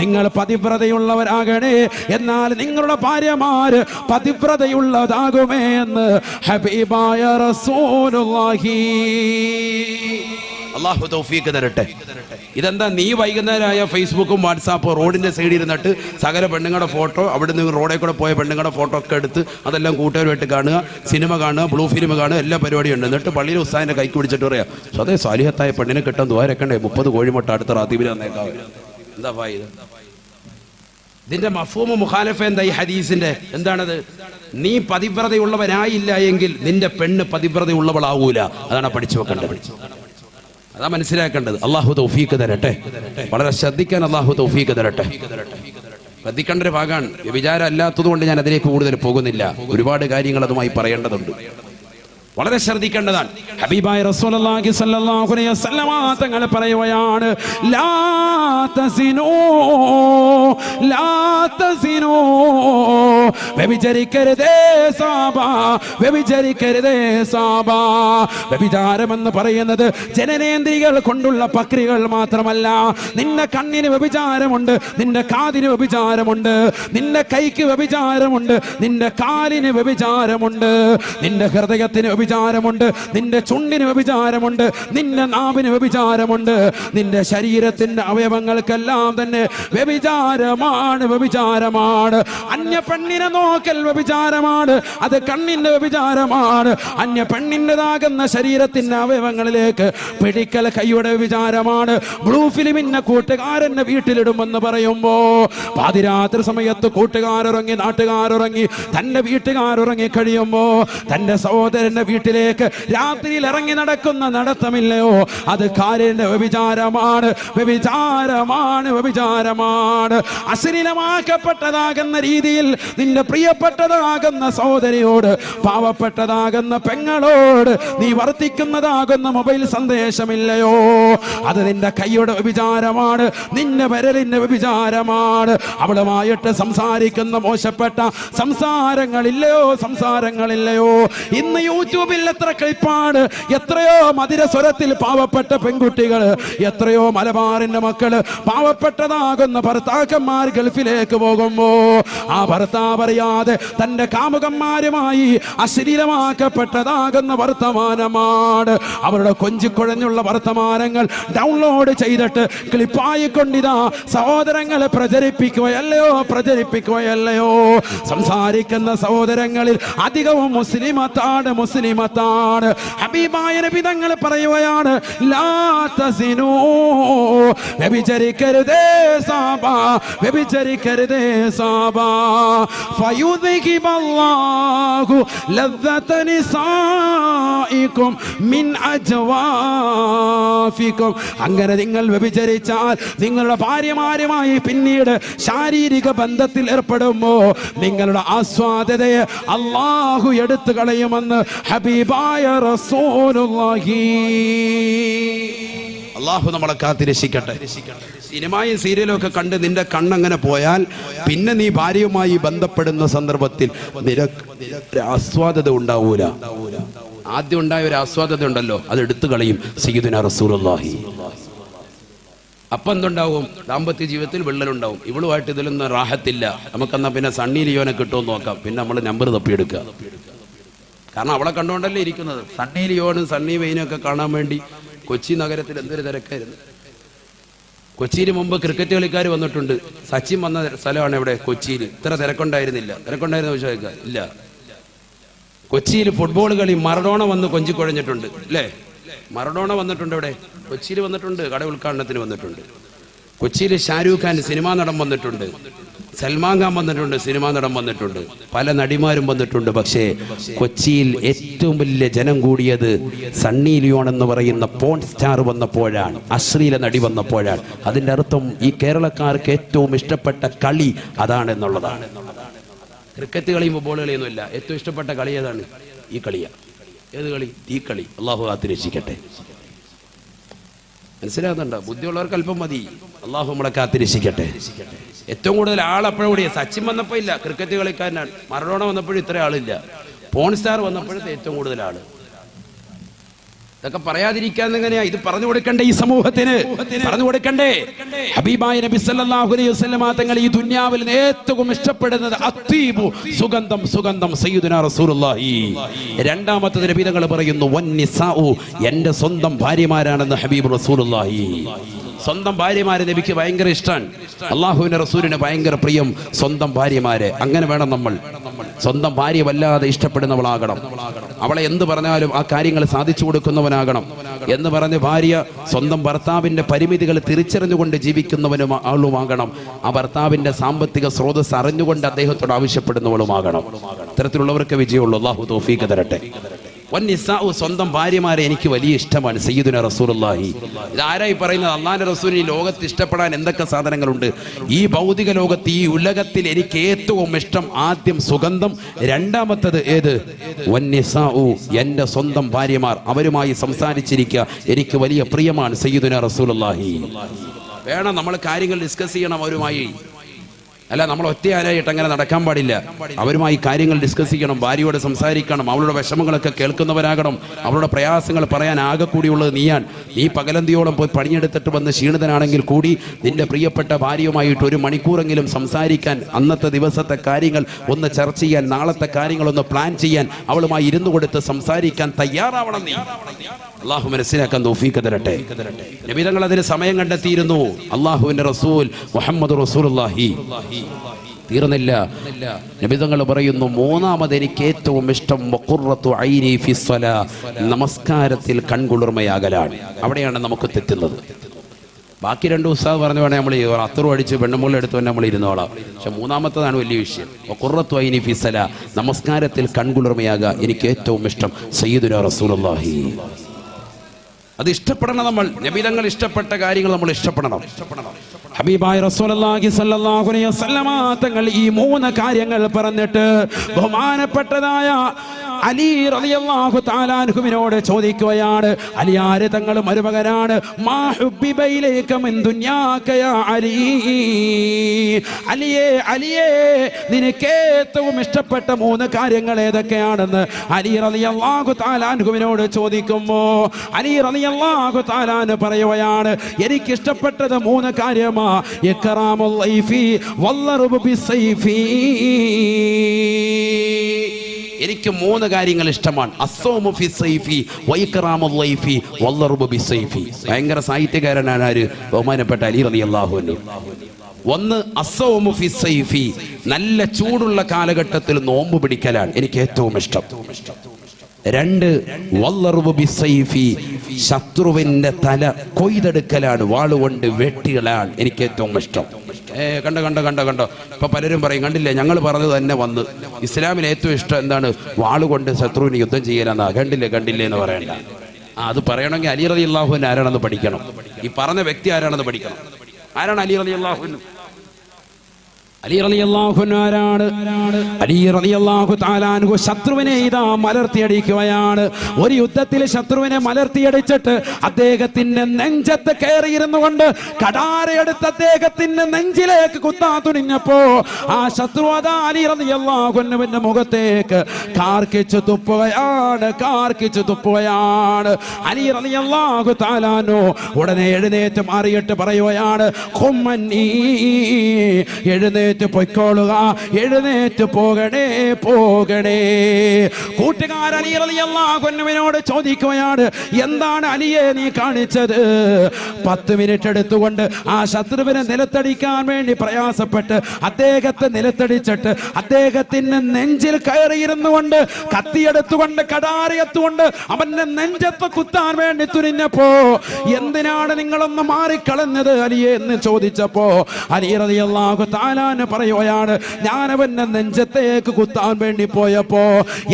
നിങ്ങൾ പതിവ്രതയുള്ളവരാകണേ, എന്നാൽ നിങ്ങളുടെ ഭാര്യമാര് പതിവ്രതയുള്ളതാകുമേ എന്ന് ഹബീബായ റസൂലുള്ളാഹി. അല്ലാഹു തൗഫീഖ് തരട്ടെ. ഇതെന്താ? നീ വൈകുന്നേരമായ ഫേസ്ബുക്കും വാട്സാപ്പും റോഡിന്റെ സൈഡിൽ ഇരുന്നിട്ട് സകല പെണ്ണുങ്ങളുടെ ഫോട്ടോ, അവിടെ നിന്ന് റോഡിൽ കൂടെ പോയ പെണ്ണുങ്ങളുടെ ഫോട്ടോ ഒക്കെ എടുത്ത് അതെല്ലാം കൂട്ടുകാരുമായിട്ട് കാണുക, സിനിമ കാണുക, ബ്ലൂ ഫിലിം കാണുക, എല്ലാ പരിപാടിയുണ്ട്. എന്നിട്ട് പള്ളിയിൽ ഉസ്താദിന്റെ കൈക്ക് പിടിച്ചിട്ട് പറയാം, അതേ സാലിഹത്തായ പെണ്ണിനെ കിട്ടാൻ ദ്വാരക്കണ്ടേ, 30 കോഴിമുട്ട അടുത്ത റാത്തീബിൽ വന്നേക്കാവ്. എന്താ ഇത്? ഇതിന്റെ മഫ്ഹൂമ് മുഖാലഫ എന്താ ഈ ഹദീസിന്റെ? എന്താണത്? നീ പതിവ്രതയുള്ളവനായില്ല എങ്കിൽ നിന്റെ പെണ്ണ് പതിവ്രതയുള്ളവളാവൂല. അതാണ് പഠിച്ചു വെക്കേണ്ടത്, അതാ മനസ്സിലാക്കേണ്ടത്. അള്ളാഹു തൗഫീഖ് തരട്ടെ. വളരെ ശ്രദ്ധിക്കാൻ അള്ളാഹു തൗഫീഖ് തരട്ടെ. ശ്രദ്ധിക്കേണ്ട ഒരു ഭാഗമാണ്. വിചാരം അല്ലാത്തത് കൊണ്ട് ഞാൻ അതിലേക്ക് കൂടുതൽ പോകുന്നില്ല. ഒരുപാട് കാര്യങ്ങൾ അതുമായി പറയേണ്ടതുണ്ട്, വളരെ ശ്രദ്ധിക്കേണ്ടതാണ്. ഹബീബായ റസൂലുള്ളാഹി സ്വല്ലല്ലാഹു അലൈഹി വസല്ലം തങ്ങൾ പറയുകയാണ്, ലാ തസിനൂ വ്യഭിചരിക്കരുതേ സാബ, വ്യഭിചരിക്കരുതേ സാബ. വ്യഭിചാരമെന്ന് പറയുന്നത് ജനനേന്ദ്രികൾ കൊണ്ടുള്ള പ്രക്രിയകൾ മാത്രമല്ല. നിന്റെ കണ്ണിന് വ്യഭിചാരമുണ്ട്, നിന്റെ കാതിന് വ്യഭിചാരമുണ്ട്, നിന്റെ കൈക്ക് വ്യഭിചാരമുണ്ട്, നിന്റെ കാലിന് വ്യഭിചാരമുണ്ട്, നിന്റെ ഹൃദയത്തിന് വ്യഭിചാരമുണ്ട്, നിന്റെ ചുണ്ടിന് വ്യഭിചാരമുണ്ട്, നിന്റെ നാവിന് വ്യഭിചാരമുണ്ട്, നിന്റെ ശരീരത്തിന്റെ അവയവങ്ങൾക്കെല്ലാം തന്നെ വ്യഭിചാരമാണ്, വ്യഭിചാരമാണ്. അന്യ പെണ്ണിനെ നോക്കൽ വ്യഭിചാരമാണ്, അത് കണ്ണിന്റെ വ്യഭിചാരമാണ്. അന്യ പെണ്ണിൻ്റെതാകുന്ന ശരീരത്തിന്റെ അവയവങ്ങളിലേക്ക് പിടിക്കൽ കൈയുടെ വ്യഭിചാരമാണ്. ബ്ലൂ ഫിലിമിന്റെ കൂട്ടുകാരന്റെ വീട്ടിലിടുമെന്ന് പറയുമ്പോ പാതിരാത്രി സമയത്ത് കൂട്ടുകാരുറങ്ങി, നാട്ടുകാരുറങ്ങി, തന്റെ വീട്ടുകാരുറങ്ങി കഴിയുമ്പോ തന്റെ സഹോദരന്റെ വീട്ടിലേക്ക് രാത്രിയിൽ ഇറങ്ങി നടക്കുന്ന നടത്തമില്ലയോ, അത് കാലിന്റെ വ്യഭിചാരമാണ്, വ്യഭിചാരമാണ്, വ്യഭിചാരമാണ്. അശ്ലീലമാക്കപ്പെട്ടതാകുന്ന രീതിയിൽ നിന്റെ പ്രിയപ്പെട്ടതാകുന്ന സഹോദരിയോട്, പാവപ്പെട്ടതാകുന്ന പെങ്ങളോട് നീ വർത്തിക്കുന്നതാകുന്ന മൊബൈൽ സന്ദേശമില്ലയോ, അത് നിന്റെ കൈയുടെ വ്യഭിചാരമാണ്, നിന്റെ വിരലിന്റെ വ്യഭിചാരമാണ്. അവളുമായിട്ട് സംസാരിക്കുന്ന മോശപ്പെട്ട സംസാരങ്ങളില്ലയോ, സംസാരങ്ങളില്ലയോ. ഇന്ന് യൂട്യൂബിൽ എത്ര ക്ലിപ്പാണ്, എത്രയോ മധുരസ്വരത്തിൽ പാവപ്പെട്ട പെൺകുട്ടികൾ, എത്രയോ മലബാറിന്റെ മക്കള് പാവപ്പെട്ടതാകുന്ന ഭർത്താക്കന്മാർ ഗൾഫിലേക്ക് പോകുമ്പോ ആ ഭർത്താവ് അറിയാതെ തന്റെ കാമുകന്മാരുമായി അശ്ലീലമാക്കപ്പെട്ടതാകുന്ന വർത്തമാനമാണ്. അവരുടെ കൊഞ്ചിക്കുഴഞ്ഞുള്ള വർത്തമാനങ്ങൾ ഡൗൺലോഡ് ചെയ്തിട്ട് ക്ലിപ്പായി കൊണ്ടിതാ സഹോദരങ്ങളെ പ്രചരിപ്പിക്കുകയല്ലയോ, പ്രചരിപ്പിക്കുകയല്ലയോ. സംസാരിക്കുന്ന സഹോദരങ്ങളിൽ അധികവും മുസ്ലിമത്താണ്, മുസ്ലിമത്താണ്. ഹബീബായ നബി തങ്ങൾ പറയുകയാണ്, ലാ തസിനൂ, വ്യഭിചരിക്കരുതേ സാബ, വ്യഭിചരിക്കരുതേ സാബ. ഫയുദ്ഹിബല്ലാഹു ലദ്ദത നിസാഇകും മിൻ അജ്വാഫികും. അങ്ങനെ നിങ്ങൾ വ്യഭിചരിച്ചാൽ നിങ്ങളുടെ ഭാര്യമാരുമായി പിന്നീട് ശാരീരിക ബന്ധത്തിൽ ഏർപ്പെടുമ്പോ നിങ്ങളുടെ ആസ്വാദ്യതയെ അല്ലാഹു എടുത്തു കളയുമെന്ന് ഹബീബായ റസൂലുള്ളാഹി. അല്ലാഹു നമ്മളെ കാത്തിരക്ഷിക്കട്ടെ. സിനിമയും സീരിയലും ഒക്കെ കണ്ട് നിന്റെ കണ്ണങ്ങനെ പോയാൽ പിന്നെ നീ ഭാര്യയുമായി ബന്ധപ്പെടുന്ന സന്ദർഭത്തിൽ നിനക്ക് ആസ്വാദത ഉണ്ടാവൂല. ആദ്യം ഉണ്ടായ ഒരു ആസ്വാദത ഉണ്ടല്ലോ, അത് എടുത്തു കളയും സയ്യിദുനാ റസൂലുള്ളാഹി. അപ്പം എന്തുണ്ടാവും? ദാമ്പത്യ ജീവിതത്തിൽ വിള്ളലുണ്ടാവും. ഇവളുമായിട്ട് ഇതിലൊന്നും റാഹത്തില്ല, നമുക്കെന്നാ പിന്നെ സണ്ണി ലിയോനെ കിട്ടുമെന്ന് നോക്കാം. പിന്നെ നമ്മൾ നമ്പർ തപ്പിയെടുക്കുക. കാരണം അവളെ കണ്ടുകൊണ്ടല്ലേ ഇരിക്കുന്നത്. സണ്ണി ലിയോനും സണ്ണി വെയിനും ഒക്കെ കാണാൻ വേണ്ടി കൊച്ചി നഗരത്തിൽ എന്തൊരു തിരക്കായിരുന്നു. കൊച്ചിയിൽ മുമ്പ് ക്രിക്കറ്റ് കളിക്കാർ വന്നിട്ടുണ്ട്. സച്ചിൻ വന്ന സ്ഥലമാണ് ഇവിടെ കൊച്ചിയിൽ. ഇത്ര തിരക്കുണ്ടായിരുന്നില്ല. തിരക്കുണ്ടായിരുന്ന ചോദിച്ചാൽ ഇല്ല. കൊച്ചിയിൽ ഫുട്ബോൾ കളി മറഡോണ വന്ന് കൊഞ്ചിക്കുഴഞ്ഞിട്ടുണ്ട് അല്ലേ? മറഡോണ വന്നിട്ടുണ്ട് ഇവിടെ കൊച്ചിയിൽ, വന്നിട്ടുണ്ട്. കട ഉദ്ഘാടനത്തിന് വന്നിട്ടുണ്ട്. കൊച്ചിയിൽ ഷാരൂഖ് ഖാൻ സിനിമാ നടൻ വന്നിട്ടുണ്ട്, സൽമാൻ ഖാൻ വന്നിട്ടുണ്ട്, സിനിമാ നടൻ വന്നിട്ടുണ്ട്, പല നടിമാരും വന്നിട്ടുണ്ട്. പക്ഷേ കൊച്ചിയിൽ ഏറ്റവും വലിയ ജനം കൂടിയത് സണ്ണി ലിയോൺ എന്ന് പറയുന്ന പോൺ സ്റ്റാർ വന്നപ്പോഴാണ്, അശ്ലീല നടി വന്നപ്പോഴാണ്. അതിൻ്റെ അർത്ഥം ഈ കേരളക്കാർക്ക് ഏറ്റവും ഇഷ്ടപ്പെട്ട കളി അതാണെന്നുള്ളതാണ്. ക്രിക്കറ്റ് കളിയും ഫുട്ബോൾ കളിയൊന്നുമില്ല. ഏറ്റവും ഇഷ്ടപ്പെട്ട കളി ഏതാണ്? ഈ കളിയാണ്. ഏത് കളി? ഈ കളി. അള്ളാഹു കാത്തിരക്ഷിക്കട്ടെ. മനസ്സിലാകുന്നുണ്ടോ? ബുദ്ധിയുള്ളവർക്ക് അല്പം മതി. അള്ളാഹു നമ്മളെ കാത്തിരക്ഷിക്കട്ടെ. ഏറ്റവും കൂടുതൽ ആളെപ്പോഴും കൂടിയ സച്ചിൻ വന്നപ്പോൾ ഇല്ല, ക്രിക്കറ്റ് കളിക്കാരനാണ്. മറഡോണ വന്നപ്പോഴും ഇത്ര ആളില്ല. പോൺ സ്റ്റാർ വന്നപ്പോഴത്തെ ഏറ്റവും കൂടുതൽ ആള്. ഇതൊക്കെ പറയാതിരിക്കാൻ എങ്ങനെയാ? ഇത് പറഞ്ഞു കൊടുക്കണ്ടേ ഈ സമൂഹത്തിന്? പറഞ്ഞു കൊടുക്കണ്ടേ? ഹബീബായ നബി സല്ലല്ലാഹു അലൈഹി വസല്ലം തങ്ങൾ ഈ ദുനിയാവിൽ ഏറ്റവും ഇഷ്ടപ്പെടുന്നത് അത്തീബു, സുഗന്ധം, സുഗന്ധം, സയ്യിദുനാ റസൂലുള്ളാഹി. രണ്ടാമത്തെ നബി തങ്ങൾ പറയുന്നു വന്നിസാഉ, എന്റെ സ്വന്തം ഭാര്യമാരാണെന്ന് ഹബീബ് റസൂലുള്ളാഹി. സ്വന്തം ഭാര്യമാരെ നബിക്ക് ഭയങ്കര ഇഷ്ടമാണ്. അള്ളാഹുവിന്റെ റസൂലിന് ഭയങ്കര പ്രിയം സ്വന്തം ഭാര്യമാരെ. അങ്ങനെ വേണം നമ്മൾ. സ്വന്തം ഭാര്യ വല്ലാതെ ഇഷ്ടപ്പെടുന്നവളാകണം. അവളെ എന്ത് പറഞ്ഞാലും ആ കാര്യങ്ങൾ സാധിച്ചു കൊടുക്കുന്നവനാകണം എന്ന് പറഞ്ഞ് ഭാര്യ സ്വന്തം ഭർത്താവിന്റെ പരിമിതികൾ തിരിച്ചറിഞ്ഞുകൊണ്ട് ജീവിക്കുന്നവനും ആളുമാകണം. ആ ഭർത്താവിന്റെ സാമ്പത്തിക സ്രോതസ് അറിഞ്ഞുകൊണ്ട് അദ്ദേഹത്തോട് ആവശ്യപ്പെടുന്നവളുമാകണം. ഇത്തരത്തിലുള്ളവർക്ക് വിജയമുള്ളൂ. അല്ലാഹു തൗഫീഖ് തരട്ടെ. വന്നിസാഉ, സ്വന്തം ഭാര്യമാരെ എനിക്ക് വലിയ ഇഷ്ടമാണ് സയ്യിദുനാ റസൂലുള്ളാഹി. ഇതാരായി പറയുന്നത്? അല്ലാഹുവിന്റെ റസൂലിന് ഈ ലോകത്ത് ഇഷ്ടപ്പെടാൻ എന്തൊക്കെ സാധനങ്ങളുണ്ട്? ഈ ഭൗതിക ലോകത്ത്, ഈ ഉലകത്തിൽ എനിക്ക് ഏറ്റവും ഇഷ്ടം ആദ്യം സുഗന്ധം, രണ്ടാമത്തത് ഏത്? വന്നിസാഉ, എന്റെ സ്വന്തം ഭാര്യമാർ, അവരുമായി സംസാരിച്ചിരിക്കുക എനിക്ക് വലിയ പ്രിയമാണ് സയ്യിദുനാ റസൂലുള്ളാഹി. വേണം നമ്മൾ കാര്യങ്ങൾ ഡിസ്കസ് ചെയ്യണം അവരുമായി. അല്ല, നമ്മൾ ഒറ്റയാനായിട്ട് അങ്ങനെ നടക്കാൻ പാടില്ല. അവരുമായി കാര്യങ്ങൾ ഡിസ്കസ് ചെയ്യണം, ഭാര്യയോട് സംസാരിക്കണം, അവളുടെ വിഷമങ്ങളൊക്കെ കേൾക്കുന്നവരാകണം. അവളുടെ പ്രയാസങ്ങൾ പറയാൻ ആകെ കൂടിയുള്ളത് നീയാണ്. നീ പകലന്തിയോളം പോയി പണിയെടുത്തിട്ട് വന്ന് ക്ഷീണിതനാണെങ്കിൽ കൂടി നിന്റെ പ്രിയപ്പെട്ട ഭാര്യയുമായിട്ട് 1 മണിക്കൂറെങ്കിലും സംസാരിക്കാൻ, അന്നത്തെ ദിവസത്തെ കാര്യങ്ങൾ ഒന്ന് ചർച്ച ചെയ്യാൻ, നാളത്തെ കാര്യങ്ങൾ ഒന്ന് പ്ലാൻ ചെയ്യാൻ അവളുമായി ഇരുന്നു കൊടുത്ത് സംസാരിക്കാൻ തയ്യാറാവണം നീ. അള്ളാഹു മനസ്സിലാക്കാൻ തൗഫീഖ് തരട്ടെ. നബി തങ്ങൾ അതിന് സമയം കണ്ടെത്തിയിരുന്നു. അള്ളാഹുവിന്റെ റസൂൽ മുഹമ്മദ് റസൂലുള്ളാഹി. തീർന്നില്ല, നബി തങ്ങൾ പറയുന്നു, മൂന്നാമത് എനിക്ക് ഏറ്റവും ഇഷ്ടം വഖുറത്തു ഐനി ഫിസ്സലാ, നമസ്കാരത്തിൽ കൺകുളിർമയാകലാണ്. അവിടെയാണ് നമുക്ക് തെറ്റുന്നത്. ബാക്കി 2 ഉസ്താദ് പറഞ്ഞു വേണേൽ നമ്മൾ അത്തറും അടിച്ച് പെണ്ണുമ്പോൾ എടുത്ത് തന്നെ നമ്മൾ ഇരുന്നോളാം. പക്ഷെ മൂന്നാമത്തതാണ് വലിയ വിഷയം. വഖുറത്തു ഐനി ഫിസ്സലാ, നമസ്കാരത്തിൽ കൺകുളിർമയാകുക എനിക്ക് ഏറ്റവും ഇഷ്ടം. സയ്യിദുനാ റസൂലുള്ളാഹി. അത് ഇഷ്ടപ്പെടണം. നമ്മൾ നബി തങ്ങൾ ഇഷ്ടപ്പെട്ട കാര്യങ്ങൾ നമ്മൾ ഇഷ്ടപ്പെടണം. ഹബീബായ റസൂലുള്ളാഹി സ്വല്ലല്ലാഹു അലൈഹി വസല്ലമ തങ്ങൾ ഈ 3 കാര്യങ്ങൾ പറഞ്ഞിട്ട് ബഹുമാനപ്പെട്ടതായ അലി റളിയല്ലാഹു തആല അൻഹുവിനോട് ചോദിക്കുകയാണ്, അലിയാരെ തങ്ങൾ മരുമകനാണ്. മാ ഹുബ്ബിബ ഇലൈക മിൻ ദുനിയാക യാ അലി, അലിയേ അലിയേ നിനക്ക് ഏറ്റവും ഇഷ്ടപ്പെട്ട 3 കാര്യങ്ങൾ ഏതൊക്കെയാണെന്ന് അലി റളിയല്ലാഹു തആല അൻഹുവിനോട് ചോദിക്കുമ്പോൾ അലി റളിയല്ലാഹു തആല പറയുകയാണ്, എനിക്ക് ഇഷ്ടപ്പെട്ടത് 3 കാര്യമാണ്. ഇക്റാമുൽ ലൈഫി വല്ലറുബു ബിസൈഫി. എനിക്ക് 3 കാര്യങ്ങൾ ഇഷ്ടമാണ്. അസ്സൗമു ഫി സൈഫി വഇക്റാമുൽ ലൈഫി വല്ലറുബു ബിസൈഫി. ഭയങ്കര സാഹിത്യകാരനാണ് ആര്? ബഹുമാനപ്പെട്ട അലി റളിയല്ലാഹു അൻഹു. 1 അസ്സൗമു ഫി സൈഫി, നല്ല ചൂടുള്ള കാലഘട്ടത്തിൽ നോമ്പ് പിടിക്കലാണ് എനിക്ക് ഏറ്റവും ഇഷ്ടം. 2 വല്ലറുബു ബിസൈഫി, ശത്രുവിന്റെ തല കൊയ്തെടുക്കലാണ്, വാളുകൊണ്ട് വെട്ടികളാണ് എനിക്ക് ഏറ്റവും ഇഷ്ടം. കണ്ടോ ഇപ്പൊ പലരും പറയും, കണ്ടില്ലേ ഞങ്ങൾ പറഞ്ഞത് തന്നെ വന്ന്. ഇസ്ലാമിന് ഏറ്റവും ഇഷ്ടം എന്താണ്? വാളുകൊണ്ട് ശത്രുവിന് യുദ്ധം ചെയ്യാനാ. കണ്ടില്ലേ എന്ന് പറയണ്ട. അത് പറയണമെങ്കിൽ അലി റളിയല്ലാഹു അൻഹു ആരാണെന്ന് പഠിക്കണം. ഈ പറഞ്ഞ വ്യക്തി ആരാണെന്ന് പഠിക്കണം. ആരാണ് അലി റളിയല്ലാഹു അൻഹു? അലി റളിയല്ലാഹു അൻഹു ആരാണ്? അലി റളിയല്ലാഹു തആല അൻഹു ശത്രുവിനെ ഇതാ മലർത്തിയടിക്കുകയാണ്. ഒരു യുദ്ധത്തിൽ ശത്രുവിനെ മലർത്തിയടിച്ചിട്ട് അദ്ദേഹത്തിന്റെ നെഞ്ചത്ത് കയറിയിരുന്നു കൊണ്ട് കടാരയെടുത്ത് അദ്ദേഹത്തിന്റെ നെഞ്ചിലേക്ക് കുത്താൻ തുനിഞ്ഞപ്പോ ആ ശത്രു അതാ അലി റളിയല്ലാഹു അൻഹുവിന്റെ മുഖത്തേക്ക് കാർക്കിച്ചു തുപ്പുകയാണ്. അലി റളിയല്ലാഹു തആല അൻഹു ഉടനെ എഴുന്നേറ്റ് മാറിയിട്ട് പറയുകയാണ്, ഖുമ്മനി, എഴുന്നേറ്റ് പൊയ്ക്കോളുക, എഴുന്നേറ്റ് പോകണേ. കൂട്ടുകാരൻ അലി റളിയല്ലാഹു അൻഹുവിനോട് ചോദിക്കുകയാണ്, എന്താണ് അലിയെ നീ കാണിച്ചത്? 10 മിനിറ്റ് എടുത്തുകൊണ്ട് ആ ശത്രുവിനെ നിലത്തടിക്കാൻ വേണ്ടി പ്രയാസപ്പെട്ട് അദ്ദേഹത്തെ നിലത്തടിച്ചിട്ട് അദ്ദേഹത്തിന്റെ നെഞ്ചിൽ കയറിയിരുന്നു കൊണ്ട് കത്തിയെടുത്തുകൊണ്ട് കടാരയെത്തുകൊണ്ട് അവന്റെ നെഞ്ചത്ത് കുത്താൻ വേണ്ടി തുനിഞ്ഞപ്പോ എന്തിനാണ് നിങ്ങളൊന്ന് മാറിക്കളഞ്ഞത് അലിയെ എന്ന് ചോദിച്ചപ്പോ അലി റളിയല്ലാഹു തആല പറയുകയാണ്, ഞാൻ അവന്റെ നെഞ്ചത്തേക്ക് കുത്താൻ വേണ്ടി പോയപ്പോ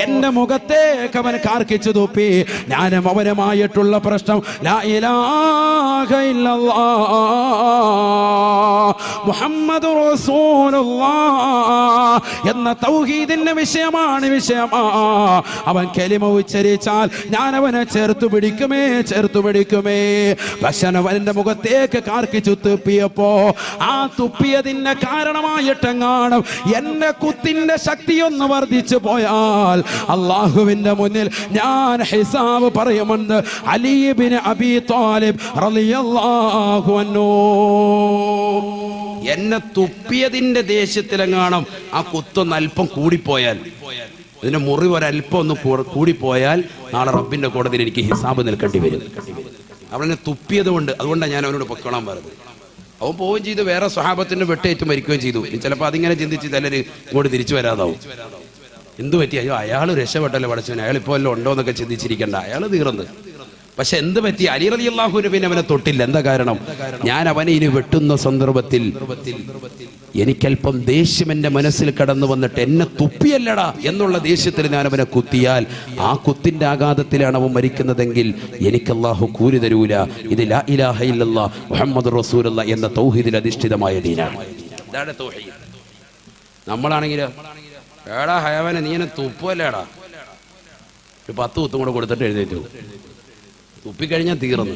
എന്റെ മുഖത്തേക്ക് അവൻ കാർക്കിച്ചു തുപ്പി. ഞാനും അവനുമായിട്ടുള്ള പ്രശ്നം ലാ ഇലാഹ ഇല്ലല്ലാഹ് മുഹമ്മദുർ റസൂലുള്ളാഹ് എന്ന തൗഹീദിന്റെ വിഷയമാണ്. അവൻ കലിമ ഉച്ചരിച്ചാൽ ഞാൻ അവനെ ചേർത്തു പിടിക്കുമേ. പക്ഷെ അവന്റെ മുഖത്തേക്ക് കാർക്കിച്ചു തുപ്പിയപ്പോ ആ തുപ്പിയതിന്റെ കാരണമായിട്ടെങ്ങാനും എന്റെ കുത്തിന്റെ ശക്തി ഒന്ന് വർദ്ധിച്ചു പോയാൽ അള്ളാഹുവിന്റെ മുന്നിൽ ഞാൻ ഹിസാബ് പറയുമെന്ന് അലി ഇബ്നു അബീ ത്വാലിബ് റളിയല്ലാഹു അൻഹു. എന്നെ തുപ്പിയതിന്റെ ദേഷ്യത്തിലെങ്ങാനും ആ കുത്തൊന്ന് അല്പം കൂടിപ്പോയാൽ, ഇതിന്റെ മുറിവ് ഒരല്പം ഒന്ന് കൂടിപ്പോയാൽ നാളെ റബ്ബിന്റെ കോടതിയിൽ എനിക്ക് ഹിസാബ് നിൽക്കേണ്ടി വരും. അവനെ തുപ്പിയത് കൊണ്ട്, അതുകൊണ്ടാണ് ഞാൻ അവനോട് പൊക്കോളാൻ പറഞ്ഞത്. അവൻ പോവുകയും ചെയ്തു, വേറെ സ്വഹാബത്തിന്റെ വെട്ടേറ്റ് മരിക്കുകയും ചെയ്തു. ചിലപ്പോൾ അതിങ്ങനെ ചിന്തിച്ച് ചിലര് ഇങ്ങോട്ട് തിരിച്ചു വരാതാവും. എന്തു പറ്റി? അയ്യോ അയാൾ രക്ഷപ്പെട്ടല്ലോ പടച്ചവൻ, അയാൾ ഇപ്പോൾ വല്ലതും ഉണ്ടോ എന്നൊക്കെ ചിന്തിച്ചിരിക്കണ്ട, അയാൾ തീർന്ന്. പക്ഷെ എന്ത് പറ്റി? അലി റളിയല്ലാഹു അൻഹു പിന്നെ അവനെ തൊട്ടില്ല. എന്താ കാരണം? ഞാൻ അവനെ ഇനി വെട്ടുന്ന സന്ദർഭത്തിൽ എനിക്കല്പം ദേഷ്യം എൻ്റെ മനസ്സിൽ കടന്നു വന്നിട്ട് എന്നെ തുപ്പിയല്ലടാ എന്നുള്ള ദേഷ്യത്തിൽ ഞാൻ അവനെ കുത്തിയാൽ ആ കുത്തിന്റെ ആഘാതത്തിലാണ് അവൻ മരിക്കുന്നതെങ്കിൽ എനിക്ക് അല്ലാഹു കൂലി തരൂല. ഇത് ലാ ഇലാഹ ഇല്ലല്ലാഹ് മുഹമ്മദുർ റസൂലുള്ളാഹ് എന്ന തൗഹീദിൽ അധിഷ്ഠിതമായ ദീനാണ്. ഇതാണ് തൗഹീദ്. നമ്മളാണെങ്കിൽ ഏടാ ഹയവനെ നീ എന്നെ തുപ്പല്ലേടാ, ഒരു 10 കുത്തും കൂടെ കൊടുത്തിട്ട് എഴുന്നേറ്റു. തുപ്പിക്കഴിഞ്ഞാൽ തീർന്നു.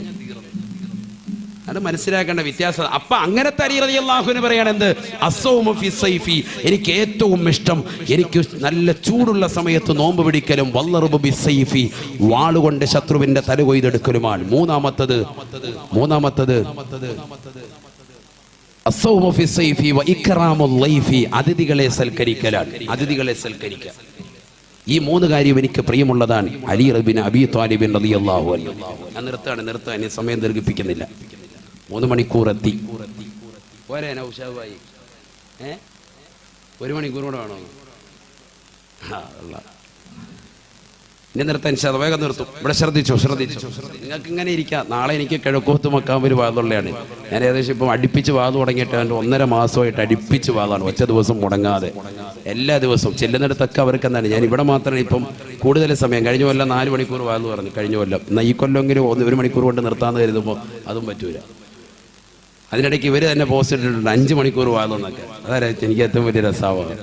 അത് മനസ്സിലാക്കേണ്ട വ്യത്യാസം. അപ്പൊ അങ്ങനത്തെ അലി റളിയല്ലാഹു അൻഹു പറയാണ് എന്ത്, അസ്സൗമു ഫി സൈഫി, എനിക്ക് ഏറ്റവും ഇഷ്ടം, എനിക്ക് നല്ല ചൂടുള്ള സമയത്ത് നോമ്പ് പിടിക്കലും, വല്ലറുബു ബി സൈഫി, വാളുകൊണ്ട് ശത്രുവിന്റെ തല കൊയ്തെടുക്കലുമാണ്. മൂന്നാമത്തത് അസ്സൗമു ഫി സൈഫി വ ഇക്റാമുൽ ലൈഫി, അതിഥികളെ സൽക്കരിക്കലാണ്, അതിഥികളെ സൽക്കരിക്കുക. ഈ മൂന്ന് കാര്യം എനിക്ക് പ്രിയമുള്ളതാണ്. അലി ഇബ്നു അബീ ത്വാലിബ് റളിയല്ലാഹു അൻഹു. ഞാൻ നിർത്താൻ സമയം ദീർഘിപ്പിക്കുന്നില്ല. 3 മണിക്കൂർ എത്തി. പോരെ നൗഷാബായി? 1 മണിക്കൂർ കൂടെ വേണോ? ഇനി നിർത്താൻ വേഗം നിർത്തും. ഇവിടെ ശ്രദ്ധിച്ചു. നിങ്ങൾക്ക് ഇങ്ങനെ ഇരിക്കാം. നാളെ എനിക്ക് കിഴക്കോത്ത് മക്കാമൊരു വാതുള്ളതാണ്. ഞാൻ ഏകദേശം ഇപ്പം അടുപ്പിച്ച് വാതു തുടങ്ങിയിട്ട് 1.5 മാസമായിട്ട് അടുപ്പിച്ച് വാതാണ്, ഒറ്റ ദിവസം മുടങ്ങാതെ എല്ലാ ദിവസവും ചെല്ലുന്നിടത്തൊക്കെ അവർക്ക് എന്താണ്. ഞാൻ ഇവിടെ മാത്രമേ ഇപ്പം കൂടുതൽ സമയം, കഴിഞ്ഞ കൊല്ലം 4 മണിക്കൂർ വാതു പറഞ്ഞു, കഴിഞ്ഞ കൊല്ലം. എന്നാൽ ഈ കൊല്ലമെങ്കിലും 1 മണിക്കൂർ കൊണ്ട് നിർത്താമെന്ന് കരുതുമ്പോൾ അതും പറ്റൂല. അതിനിടയ്ക്ക് ഇവർ തന്നെ പോസ്റ്റ് ഇട്ടിട്ടുണ്ട് 5 മണിക്കൂർ വാതെന്നൊക്കെ. അതായത് എനിക്ക് ഏറ്റവും വലിയ രസമാണ്.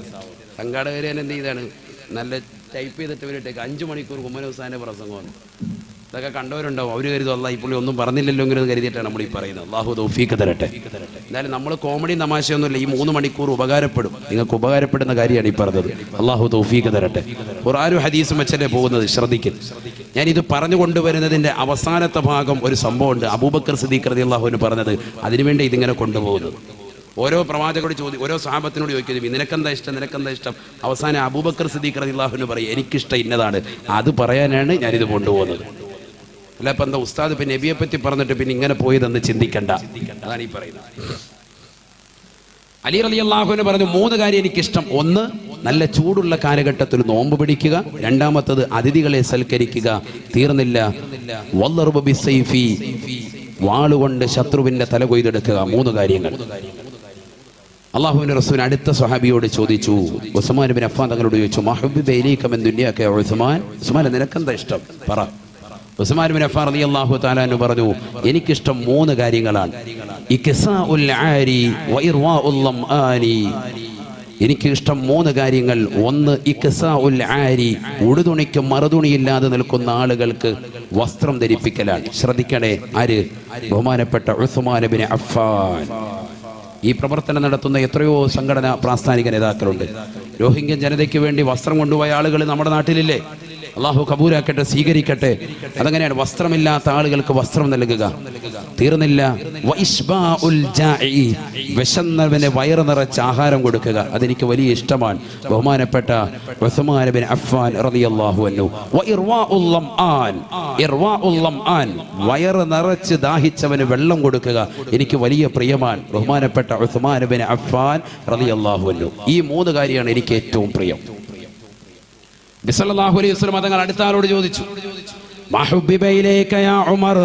സംഘാടകർ തന്നെ എന്ത് ചെയ്താണ്, നല്ല ടൈപ്പ് ചെയ്തിട്ട് ഇവരിട്ടേക്ക് 5 മണിക്കൂർ കുമ്മനം ഹുസൈൻ്റെ പ്രസംഗമാണ്. ഇതൊക്കെ കണ്ടവരുണ്ടാവും. അവർ കരുതും അല്ലാഹ് ഇപ്പോൾ ഒന്നും പറഞ്ഞില്ലല്ലോ എങ്കിലും കരുതിയിട്ടാണ് നമ്മൾ ഈ പറയുന്നത്. അല്ലാഹു തൗഫീഖ് തരട്ടെ. എന്തായാലും നമ്മൾ കോമഡി തമാശയൊന്നുമില്ല. ഈ 3 മണിക്കൂർ ഉപകാരപ്പെടും, നിങ്ങൾക്ക് ഉപകാരപ്പെടുന്ന കാര്യമാണ് ഈ പറഞ്ഞത്. അല്ലാഹു തൗഫീഖ് തരട്ടെ. ഖുർആനും ഹദീസും വെച്ചല്ലേ പോകുന്നത്, ശ്രദ്ധിക്കും. ഞാനിത് പറഞ്ഞു കൊണ്ടുവരുന്നതിൻ്റെ അവസാനത്തെ ഭാഗം ഒരു സംഭവമുണ്ട്. അബൂബക്കർ സിദ്ദീഖ് റളിയല്ലാഹു അൻഹു പറഞ്ഞത്, അതിനുവേണ്ടി ഇതിങ്ങനെ കൊണ്ടുപോകുന്നത്. ഓരോ പ്രവാചകരോട് ഓരോ സഹാബത്തിനോട് ചോദിക്കുന്നത്, നിനക്കെന്താ ഇഷ്ടം? അവസാനം അബൂബക്കർ സിദ്ദീഖ് റളിയല്ലാഹു അൻഹു പറയും, എനിക്കിഷ്ടം ഇന്നതാണ്. അത് പറയാനാണ് ഞാനിത് കൊണ്ടുപോകുന്നത്. അല്ല ഇപ്പം എന്താ ഉസ്താദ് പിന്നെ നബിയെ പറ്റി പറഞ്ഞിട്ട് പിന്നെ ഇങ്ങനെ പോയതെന്ന് ചിന്തിക്കണ്ട. അതാണ് ഈ പറയുന്നത്. അലി റളിയല്ലാഹു അൻഹു പറഞ്ഞു 3 കാര്യം എനിക്കിഷ്ടം. 1, നല്ല ചൂടുള്ള കാലഘട്ടത്തിൽ നോമ്പ് പിടിക്കുക. 2ാമത്തത് അതിഥികളെ സൽക്കരിക്കുക. തീർന്നില്ല, വല്ലറുബു ബിസ്സൈഫി, വാളുകൊണ്ട് ശത്രുവിന്റെ തല കൊയ്തെടുക്കുക. 3 കാര്യങ്ങൾ. അല്ലാഹുവിന്റെ റസൂൽ അടുത്ത സ്വഹാബിയോട് ചോദിച്ചു, ഉസ്മാൻ ഇബ്നു അഫ്ഫാൻ തങ്ങളോട് ചോദിച്ചു, മഹബ്ബിബ ഇലൈക മിൻ ദുനിയാക യാ ഉസ്മാൻ, ഉസ്മാൻ നിനക്കെന്താ ഇഷ്ടം പറ. ഉസ്മാൻ ഇബ്നു അഫ്ഫാൻ റളിയല്ലാഹു തആല അൻഹു പറഞ്ഞു, എനിക്കിഷ്ടം 3 കാര്യങ്ങളാണ്. ഇക്സാഉൽ ആരി വ ഇർവാഉൽ ലംആനി, എനിക്ക് ഇഷ്ടം 3 കാര്യങ്ങൾ. 1, ഇക്സാഉൽ ആരി, ഉടുതുണിക്ക് മറുതുണിയില്ലാതെ നിൽക്കുന്ന ആളുകൾക്ക് വസ്ത്രം ധരിപ്പിക്കലാണ്. ശ്രദ്ധിക്കണേ, ആര്? ബഹുമാനപ്പെട്ട ഉസ്മാൻ ഇബ്നു അഫ്ഫാൻ. ഈ പ്രവർത്തനം നടത്തുന്ന എത്രയോ സംഘടന പ്രാസ്ഥാനിക നേതാക്കളുണ്ട്. രോഹിംഗ്യൻ ജനതയ്ക്ക് വേണ്ടി വസ്ത്രം കൊണ്ടുപോയ ആളുകൾ നമ്മുടെ നാട്ടിലില്ലേ? അള്ളാഹു കബൂലാക്കട്ടെ, സ്വീകരിക്കട്ടെ. അതങ്ങനെയാണ്, വസ്ത്രമില്ലാത്ത ആളുകൾക്ക് വസ്ത്രം നൽകുക. തീർന്നില്ല, വിശന്നവനെ വയറ് നിറച്ച് ആഹാരം കൊടുക്കുക. അതെനിക്ക് വലിയ ഇഷ്ടമാണ്. ബഹുമാനപ്പെട്ട ഉസ്മാൻ ഇബ്നു അഫ്ഫാൻ റളിയല്ലാഹു അൻഹു. വയറ് നിറച്ച് ദാഹിച്ചവന് വെള്ളം കൊടുക്കുക, എനിക്ക് വലിയ പ്രിയമാണ്. ബഹുമാനപ്പെട്ട ഉസ്മാൻ ഇബ്നു അഫ്ഫാൻ റളിയല്ലാഹു അൻഹു. ഈ 3 കാര്യമാണ് എനിക്ക് ഏറ്റവും പ്രിയം. ബിസല്ലല്ലാഹു അലൈഹി വസല്ലം തങ്ങൾ അടുത്ത ആളോട് ചോദിച്ചു, മഹബ്ബിബ ഇലൈക യാ ഉമർ,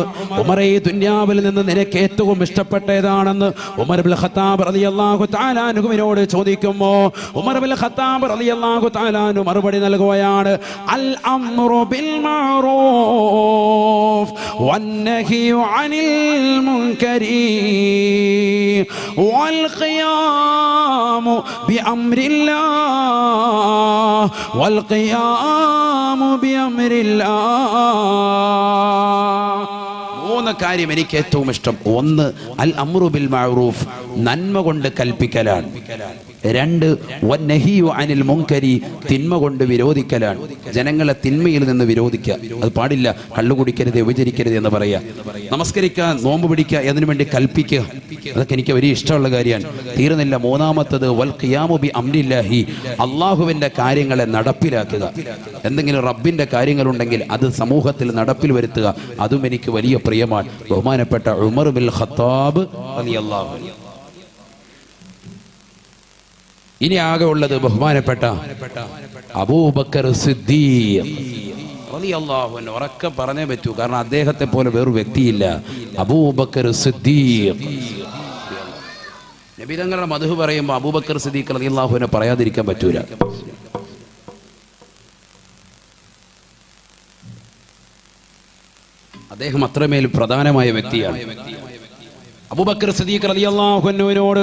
ഉമറേ ദുനിയാവിൽ നിന്ന് നിനക്ക് ഏറ്റവും ഇഷ്ടപ്പെട്ട ഏതാണെന്ന് ഉമർ ഇബ്നുൽ ഖത്താബ് റളിയല്ലാഹു തആല അൻഹുവിനോട് ചോദിക്കുമ്പോൾ ഉമർ ഇബ്നുൽ ഖത്താബ് റളിയല്ലാഹു തആല അൻഹു മറുപടി നൽകുകയാണ്, അൽ അംറു ബിൽ മഅറൂഫ് വന്നഹിയു അനിൽ മുൻകരി വൽ ഖിയാമു ബി അംരില്ലാഹ് വൽ ഖിയാമു ബി അംരില്ലാഹ്. 3 കാര്യം എനിക്ക് ഏറ്റവും ഇഷ്ടം. 1, അൽ അംറു ബിൽ മഅറൂഫ്, നന്മ കൊണ്ട് കൽപ്പിക്കലാണ്. 2, വന്നഹിയു അനിൽ മുൻകരി, തിന്മ കൊണ്ട് വിരോധിക്കലാണ്. ജനങ്ങളെ തിന്മയിൽ നിന്ന് വിരോധിക്കുക, അത് പാടില്ല. കള്ളു കുടിക്കരുത്, വ്യഭിചരിക്കരുത് എന്ന് പറയുക. നമസ്കരിക്കുക, നോമ്പ് പിടിക്കുക, അതിനു വേണ്ടി കൽപ്പിക്കുക. അതൊക്കെ എനിക്ക് വലിയ ഇഷ്ടമുള്ള കാര്യമാണ്. തീർന്നില്ല, 3ാമത്തത് വൽ ഖിയാമു ബി അംരില്ലാഹി, അള്ളാഹുവിന്റെ കാര്യങ്ങളെ നടപ്പിലാക്കുക. എന്തെങ്കിലും റബ്ബിന്റെ കാര്യങ്ങളുണ്ടെങ്കിൽ അത് സമൂഹത്തിൽ നടപ്പിൽ വരുത്തുക. അതും എനിക്ക് വലിയ പ്രിയമാണ്. ബഹുമാനപ്പെട്ട ഉമർ ഇബ്നുൽ ഖത്താബ് റളിയല്ലാഹു അൻഹു. ഇനി ആകെ ഉള്ളത് ബഹുമാനപ്പെട്ട അബൂബക്കർ സിദ്ദീഖ് റളിയല്ലാഹു അൻഹു. ഉറക്കെ പറഞ്ഞേ പറ്റൂ, കാരണം അദ്ദേഹത്തെ പോലെ വേറൊരു വ്യക്തിയില്ല. അബൂബക്കർ സിദ്ദീഖ്. നബി തങ്ങളുടെ മദ്ഹ് പറയുമ്പോൾ അബൂബക്കർ സിദ്ദീഖ് റളിയല്ലാഹു അൻഹു പറയാതിരിക്കാൻ പറ്റൂല. അദ്ദേഹം അത്രമേൽ പ്രധാനമായ വ്യക്തിയാണ്. അബൂബക്കർ സിദ്ദീഖ് റളിയല്ലാഹു അൻഹുവിനോട്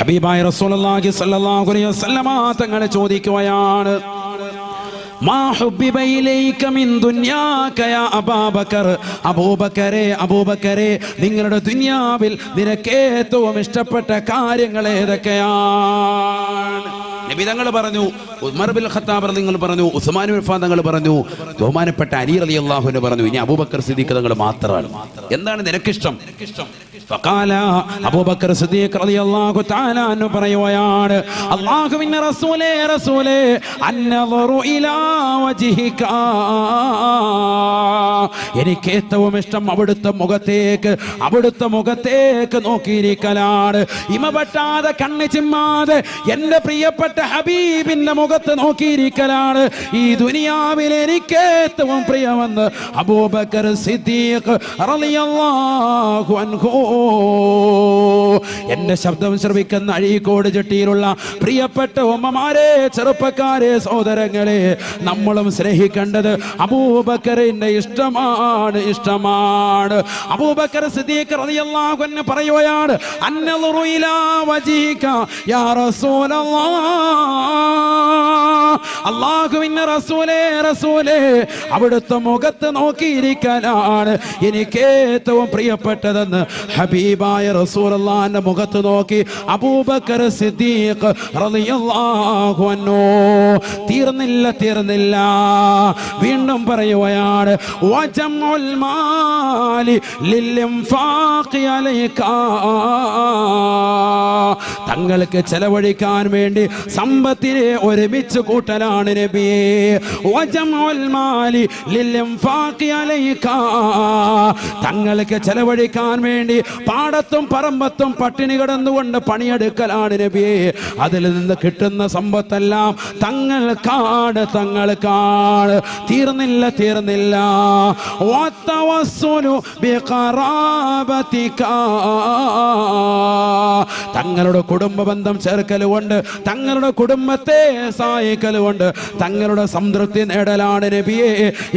ഹബീബായ റസൂലുള്ളാഹി സ്വല്ലല്ലാഹു അലൈഹി വസല്ലമ തങ്ങൾ ചോദിക്കുകയാണ്, മാ ഹുബ്ബിബ ഇലൈക മിൻ ദുനിയാക യാ അബൂബക്കർ. അബൂബക്കരെ നിങ്ങളുടെ ദുനിയാവിൽ നിനക്ക് ഏറ്റവും ഇഷ്ടപ്പെട്ട കാര്യങ്ങൾ ഏതൊക്കെയാണ്? നബി തങ്ങൾ പറഞ്ഞു, ഉമർ ബിൻ ഖത്താബ് നിങ്ങൾ പറഞ്ഞു, ഉസ്മാൻ ബിൻ അഫ്ഫാൻ തങ്ങൾ പറഞ്ഞു, ബഹുമാനപ്പെട്ട അലി റളിയല്ലാഹു അൻഹു പറഞ്ഞു, ഇനി അബൂബക്കർ സിദ്ദീഖ് തങ്ങൾ മാത്രമാണ്. എന്താണ് നിനക്കിഷ്ടം? ഫഖാല അബൂബക്കർ സിദ്ദീഖ് റളിയല്ലാഹു തആല അൻഹു പറയുകയാണ്, അല്ലാഹുവിന്റെ റസൂലേ അന്നദറു ഇലാ വജ്ഹിക, എനിക്ക് ഏറ്റവും ഇഷ്ടം അവിടുത്തെ മുഖത്തേക്ക് നോക്കിയിരിക്കലാണ്. ഇമപെട്ടാതെ കണ്ണ് ചിമ്മാതെ എന്റെ പ്രിയപ്പെട്ട ഹബീബിന്റെ മുഖത്ത് നോക്കിയിരിക്കലാണ് ഈ ദുനിയാവിൽ എനിക്ക് ഏറ്റവും പ്രിയമെന്ന് അബൂബക്കർ സിദ്ദീഖ് റളിയല്ലാഹു അൻഹു. എന്റെ ശബ്ദം ശ്രവിക്കുന്ന അഴീക്കോട് ചെട്ടിയിലുള്ള പ്രിയപ്പെട്ട ഉമ്മമാരെ, ചെറുപ്പക്കാരെ, സഹോദരങ്ങളെ, നമ്മളും സ്നേഹിക്കേണ്ടത് അബൂബക്കറിന്റെ ഇഷ്ടമാണ്. അബൂബക്കർ സിദ്ദീഖ് റളിയല്ലാഹു അൻഹു പറയുകയാണ്, അന്നദറു ഇലാ വജ്ഹിക യാ റസൂലല്ലാഹ്, അല്ലാഹുവിന്റെ റസൂലേ അവിടുത്തെ മുഖത്ത് നോക്കിയിരിക്കലാണ് എനിക്ക് ഏറ്റവും പ്രിയപ്പെട്ടതെന്ന് ഹബീബായ റസൂലുള്ളാഹിന്റെ മുഖത്ത് നോക്കി അബൂബക്കർ സിദ്ദീഖ് റളിയല്ലാഹു അൻഹു. തീർന്നില്ല, വീണ്ടും പറയുകയാണ്, വജമുൽ മാലി ലിൽഇൻഫാഖി അലൈക, തങ്ങൾക്ക് ചെലവഴിക്കാൻ വേണ്ടി സമ്പത്തിനെ ഒരുമിച്ച് കൂട്ടലാണ് നബിയേ. വജമുൽ മാലി ലിൽഇൻഫാഖി അലൈക, തങ്ങൾക്ക് ചെലവഴിക്കാൻ വേണ്ടി പാടത്തും പറമ്പത്തും പട്ടിണി കിടന്നുകൊണ്ട് പണിയെടുക്കലാണ് നബിയേ. അതിൽ നിന്ന് കിട്ടുന്ന സമ്പത്തെല്ലാം തങ്ങൾക്കാണ്. തീർന്നില്ല. വതവസ്സുലു ബിഖറാബതിക, തങ്ങളുടെ കുടുംബ ബന്ധം ചേർക്കലുകൊണ്ട്, തങ്ങളുടെ കുടുംബത്തെ സഹായിക്കലുകൊണ്ട് തങ്ങളുടെ സംതൃപ്തി നേടലാണ് നബിയെ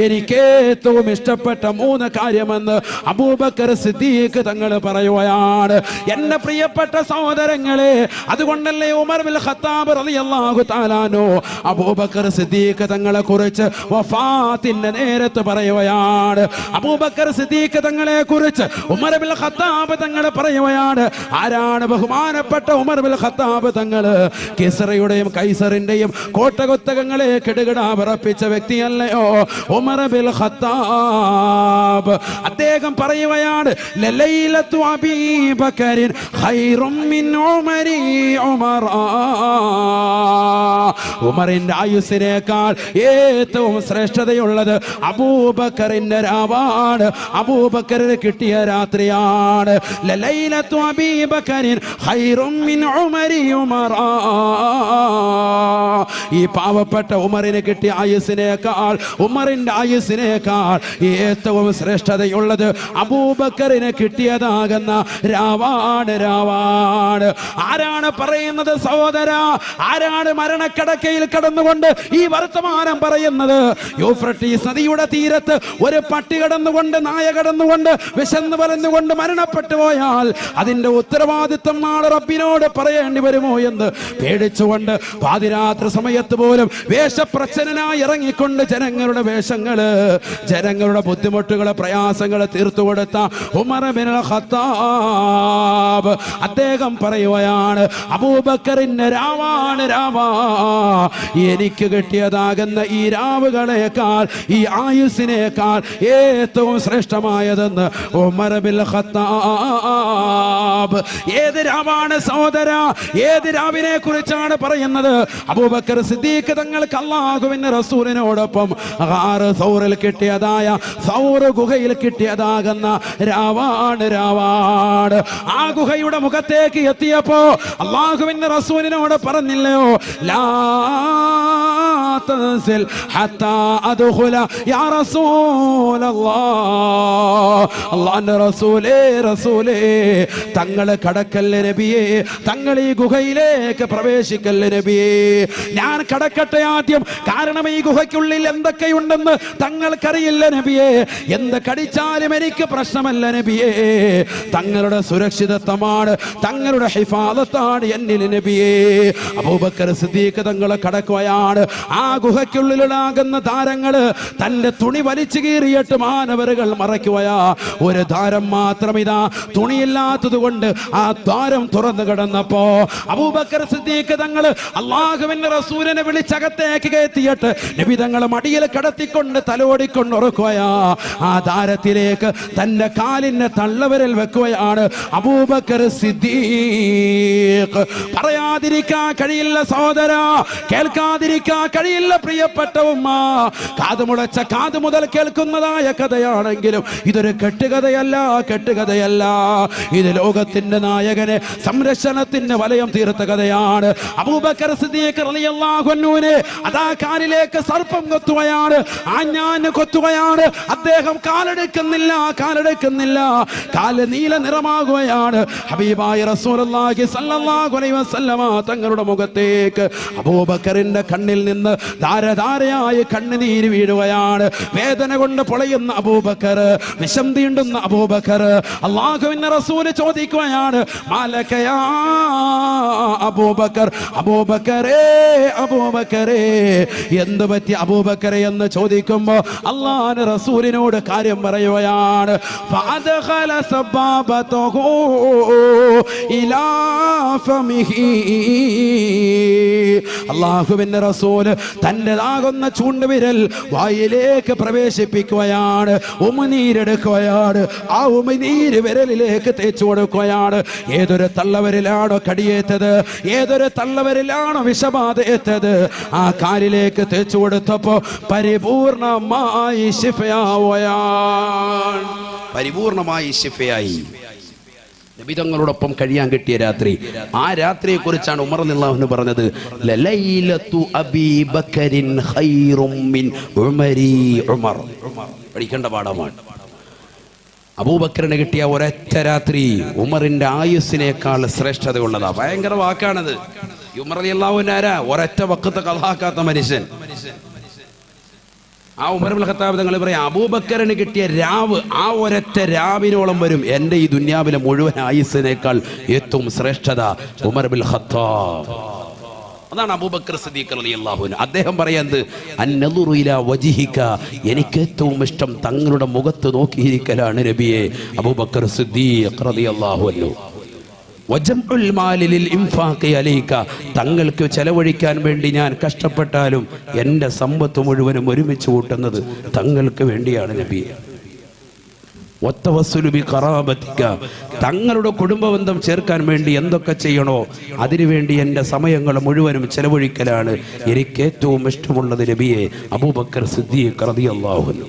എനിക്ക് ഏറ്റവും ഇഷ്ടപ്പെട്ട 3 കാര്യമെന്ന് അബൂബക്കർ സിദ്ദീഖ് തങ്ങൾ പറയുകയാണ്. എന്റെ പ്രിയപ്പെട്ട സഹോദരങ്ങളെ, അതുകൊണ്ടല്ലേ ഉമർ ബിൻ ഖത്താബ് റളിയല്ലാഹു തആല അൻഹു അബൂബക്കർ സിദ്ദീഖ് തങ്ങളെ കുറിച്ച് വഫാത്തിന്റെ നേരത്ത് പറയുകയാണ്. അബൂബക്കർ സിദ്ദീഖ് തങ്ങളെ കുറിച്ച് ഉമർ ബിൻ ഖത്താബ് തങ്ങൾ പറയുകയാണ്. ആരാണ് ബഹുമാനപ്പെട്ട ഉമർ ബിൻ ഖത്താബ് തങ്ങൾ? കിസ്റയുടെയും കൈസറിന്റെയും കോട്ടകൊത്തകങ്ങളെ കിടുകിട വിറപ്പിച്ച വ്യക്തിയല്ലയോ ഉമർ ബിൻ ഖത്താബ്? അദ്ദേഹം പറയുകയാണ്, ലലൈലത്തു അബീ ബക്കറിൻ ഖൈറും മിൻ ഉമരി ഉമർ, ഉമറിന്റെ ആയുസ്സിനേക്കാൾ ഏറ്റവും ശ്രേഷ്ഠതയുള്ളത് അബൂബക്കറിന്റെ രാവാണ്, അബൂബക്കറിന് കിട്ടിയ രാത്രിയാണ്. ലലൈലത്തു അബീ ബക്കറിൻ ഖൈറും മിൻ ഉമരി ഉമർ, ഈ പാവപ്പെട്ട ഉമറിന് കിട്ടിയ ആയുസ്സിനേക്കാൾ, ഉമറിന്റെ ആയുസ്സിനേക്കാൾ ഏറ്റവും ശ്രേഷ്ഠതയുള്ളത് അബൂബക്കറിന് കിട്ടിയതാകുന്ന രാവാണ്. ആരാണ് പറയുന്നത് സഹോദര? ആരാണ് മരണക്കടക്കയിൽ കടന്നുകൊണ്ട് ഈ വർത്തമാനം പറയുന്നത്? യൂഫ്രട്ടീസ് നദിയുടെ തീരത്ത് ഒരു പട്ടി കടന്നുകൊണ്ട്, നായ കടന്നുകൊണ്ട്, വിശന്ന് പറഞ്ഞുകൊണ്ട് മരണപ്പെട്ടു പോയാൽ അതിന്റെ ഉത്തരവാദിത്വം നാളെ റബ്ബിനോട് പറയേണ്ടി വരുമോ എന്ന് പേടിച്ചുകൊണ്ട് പാതിരാത്രി സമയത്ത് പോലും വേഷപ്രച്ഛന്നനായി ഇറങ്ങിക്കൊണ്ട് ജനങ്ങളുടെ വേഷങ്ങള്, ജനങ്ങളുടെ ബുദ്ധിമുട്ടുകള്, പ്രയാസങ്ങള് തീർത്തു കൊടുത്ത ഉമർ ബിൻ ഖത്താബ് അദ്ദേഹം പറയുകയാണ്, അബൂബക്കറിന്റെ രാവാണ് എനിക്ക് കിട്ടിയതാകുന്ന ഈ രാവുകളേക്കാൾ, ഈ ആയുസ്സിനേക്കാൾ ഏറ്റവും ശ്രേഷ്ഠമായതെന്ന് ഉമർ ബിൻ ഖത്താബ്. ഏത് രാവാണ് സഹോദര? ഏത് രാവിനെ കുറിച്ചാണ് പറയുന്നത്? അബൂബക്കർ സിദ്ദീഖ് തങ്ങൾക്ക് അല്ലാഹുവിന്റെ റസൂലിനോടൊപ്പം സൗറിൽ കിട്ടിയതായ, സൗർ ഗുഹയിൽ കിട്ടിയതാകുന്ന രാവാണ്. ആ ഗുഹയുടെ മുഖത്തേക്ക് എത്തിയപ്പോ അല്ലാഹുവിന്റെ റസൂലിനോട് പറഞ്ഞില്ലയോ, ലാ തൻസിൽ ഹത്താ അദ്ഖുല യാ റസൂലല്ലാഹ്, അല്ലാഹുവിന്റെ റസൂലേ തങ്ങൾ കടക്കല്ലേ നബിയേ, തങ്ങൾ ഈ ഗുഹയിലേക്ക് പ്രവേശിക്കല്ലേ നബിയേ, ഞാൻ കടക്കട്ടെ ആദ്യം, കാരണം ഈ ഗുഹയ്ക്കുള്ളിൽ എന്തൊക്കെയുണ്ടെന്ന് തങ്ങൾക്കറിയില്ല നബിയേ, എന്ത് കടിച്ചാലും എനിക്ക് പ്രശ്നമല്ല നബിയേ, തങ്ങളുടെ സുരക്ഷിതത്വമാണ്, തങ്ങളുടെ ഹിഫാദത്താണ് എന്നിൽ നബിയേ. അബൂബക്കർ സിദ്ദീഖ് തങ്ങൾ കടക്കുകയാണ്. ആ ഗുഹയ്ക്കുള്ളിലാകുന്ന ധാരങ്ങള് തന്റെ തുണി വലിച്ചു കീറിയിട്ട് മാനവരുകൾ മറയ്ക്കുകയാ. ഒരു ധാരം മാത്രം ഇതാ തുണിയില്ലാത്തത് കൊണ്ട് ആ ദ്വാരം തുറന്നു കിടന്നപ്പോ അബൂബക്കർ സിദ്ദീഖ് തങ്ങള് അല്ലാഹുവിന്റെ റസൂലിനെ വിളിച്ചകത്തേക്ക് കയറ്റിയിട്ട് നബി തങ്ങളെ മടിയിൽ കിടത്തിക്കൊണ്ട് തലോടിക്കൊണ്ട് ഉറക്കുകയാ. ആ ധാരത്തിലേക്ക് തന്റെ കാലിന്റെ തള്ളവിരൽ വെക്കുകയാണ് അബൂബക്കർ സിദ്ദീഖ്. പറയാതിരിക്കാൻ കഴിയില്ല സഹോദര, കേൾക്കാതിരിക്കാൻ കഴിയില്ല പ്രിയപ്പെട്ട ഉമ്മ. കാതുമുളച്ച കാത് മുതൽ കേൾക്കുന്നതായ കഥയാണെങ്കിലും ഇതൊരു കെട്ടുകഥയല്ല, കെട്ടുകഥയല്ല. ഇത് ലോകത്തിന്റെ നായകനെ സംരക്ഷണത്തിന്റെ വലയം തീർത്ത കഥയാണ്. അബൂബക്കർ സിദ്ദീഖ് റളിയല്ലാഹു അൻഹുവിനെ അതാ കാലിലേക്ക് സർപ്പം കൊത്തുകയാണ്, ആഞ്ഞാന് കൊത്തുകയാണ്. അദ്ദേഹം കാലെടുക്കുന്നില്ല, കാലെടുക്കുന്നില്ല. കാല് നീല നിറമാകുകയാണ്. ഹബീബായ റസൂലുള്ളാഹി സ്വല്ലല്ലാഹു അലൈഹി വസല്ലമ തങ്ങളുടെ മുഖത്തേക്ക് അബൂബക്കറിന്റെ കണ്ണിൽ നിന്ന് ധാരധാരയായി കണ്ണുനീര് വീഴുകയാണ്. വേദന കൊണ്ട് പൊളയുന്ന അബൂബക്കർ, വിഷം തീണ്ടുന്ന അബൂബക്കർ. അല്ലാഹുവിന്റെ റസൂല് ചോദിക്കുകയാണ്, മാലകയാ അബൂബക്കർ, അബൂബക്കറേ, അബൂബക്കറേ, എന്ത് പറ്റി അബൂബക്കറെ എന്ന് ചോദിക്കുമ്പോ അല്ലാഹുവിന്റെ റസൂലിനോട് കാര്യം പറയുകയാണ്. ഫഅദ്ഖല സബാബതഹു ഇലാ ഫമിഹി. അല്ലാഹുവിന്റെ റസൂൽ തന്റേതാകുന്ന ചൂണ്ടുവിരൽ വായിലേക്ക് പ്രവേശിപ്പിക്കുകയാണ്, ഉമിനീരെടുക്കുകയാണ്. ആ ഉമിനീര് വിരലിലേക്ക് തേച്ചു കൊടുക്കുകയാണ്. ഏതൊരു തള്ളവരിലാണോ കടിയേറ്റത്, ഏതൊരു തള്ളവരിലാണോ വിഷബാധ ഏറ്റത്, ആ കാലിലേക്ക് തേച്ചു കൊടുത്തപ്പോ പരിപൂർണമായി ശിഫയാവുകയാണ്. പരിപൂർണമായി ശിഫയായി. നബിതങ്ങളോടൊപ്പം കഴിയാൻ കിട്ടിയ രാത്രി, ആ രാത്രിയെ കുറിച്ചാണ് ഉമർ റളിയല്ലാഹു അൻഹു പറഞ്ഞത്, ലലൈലത്തു അബീ ബക്കറിൻ ഖൈറും മിൻ ഉമരി ഉമർ. പഠിക്കേണ്ട പാഠമാണ്. അബൂബക്കറിന് കിട്ടിയ ഒരൊറ്റ രാത്രി ഉമറിന്റെ ആയുസ്സിനേക്കാൾ ശ്രേഷ്ഠതയുള്ളതാ. ഭയങ്കര വാക്കാണത്. ഉമർ റളിയല്ലാഹു അൻഹു ആരാ? ഒരൊറ്റ വഖത്ത് ഖളാക്കാത്ത മനുഷ്യൻ. ആ ഉമർ ഇബ്നുൽ ഖത്താബ് തങ്ങൾ പറയാം, അബൂബക്കറിന് കിട്ടിയ രാവ് ആ ഒരൊറ്റ രാവിനോളം വരും. എൻ്റെ ഈ ദുനിയാവിലെ മുഴുവൻ ആയുസ്സിനേക്കാൾ ഏറ്റവും ശ്രേഷ്ഠത ഉമർ ഇബ്നുൽ ഖത്താബ്. അതാണ് അബൂബക്കർ സിദ്ദീഖ് റളിയല്ലാഹു അൻഹു. അദ്ദേഹം പറയുന്നത്, അന്നദുറു ഇലാ വജ്ഹിക, എനിക്ക് ഏറ്റവും ഇഷ്ടം തങ്ങളുടെ മുഖത്ത് നോക്കിയിരിക്കലാണ് നബിയെ. അബൂബക്കർ സിദ്ദീഖ് റളിയല്ലാഹു അൻഹു. വജംഉൽ മാലി ലിൽ ഇൻഫാഖി അലൈക, തങ്ങൾക്ക് ചെലവഴിക്കാൻ വേണ്ടി ഞാൻ കഷ്ടപ്പെട്ടാലും എൻ്റെ സമ്പത്ത് മുഴുവനും ഒരുമിച്ച് കൂട്ടുന്നത് തങ്ങൾക്ക് വേണ്ടിയാണ് നബിയെ. വത്തവസ്സുലു ബി ഖറാബതിക, തങ്ങളുടെ കുടുംബബന്ധം ചേർക്കാൻ വേണ്ടി എന്തൊക്കെ ചെയ്യണോ അതിനുവേണ്ടി എൻ്റെ സമയങ്ങൾ മുഴുവനും ചെലവഴിക്കലാണ് എനിക്ക് ഏറ്റവും ഇഷ്ടമുള്ളത് നബിയെ. അബൂബക്കർ സിദ്ദീഖ് റളിയല്ലാഹു അൻഹു.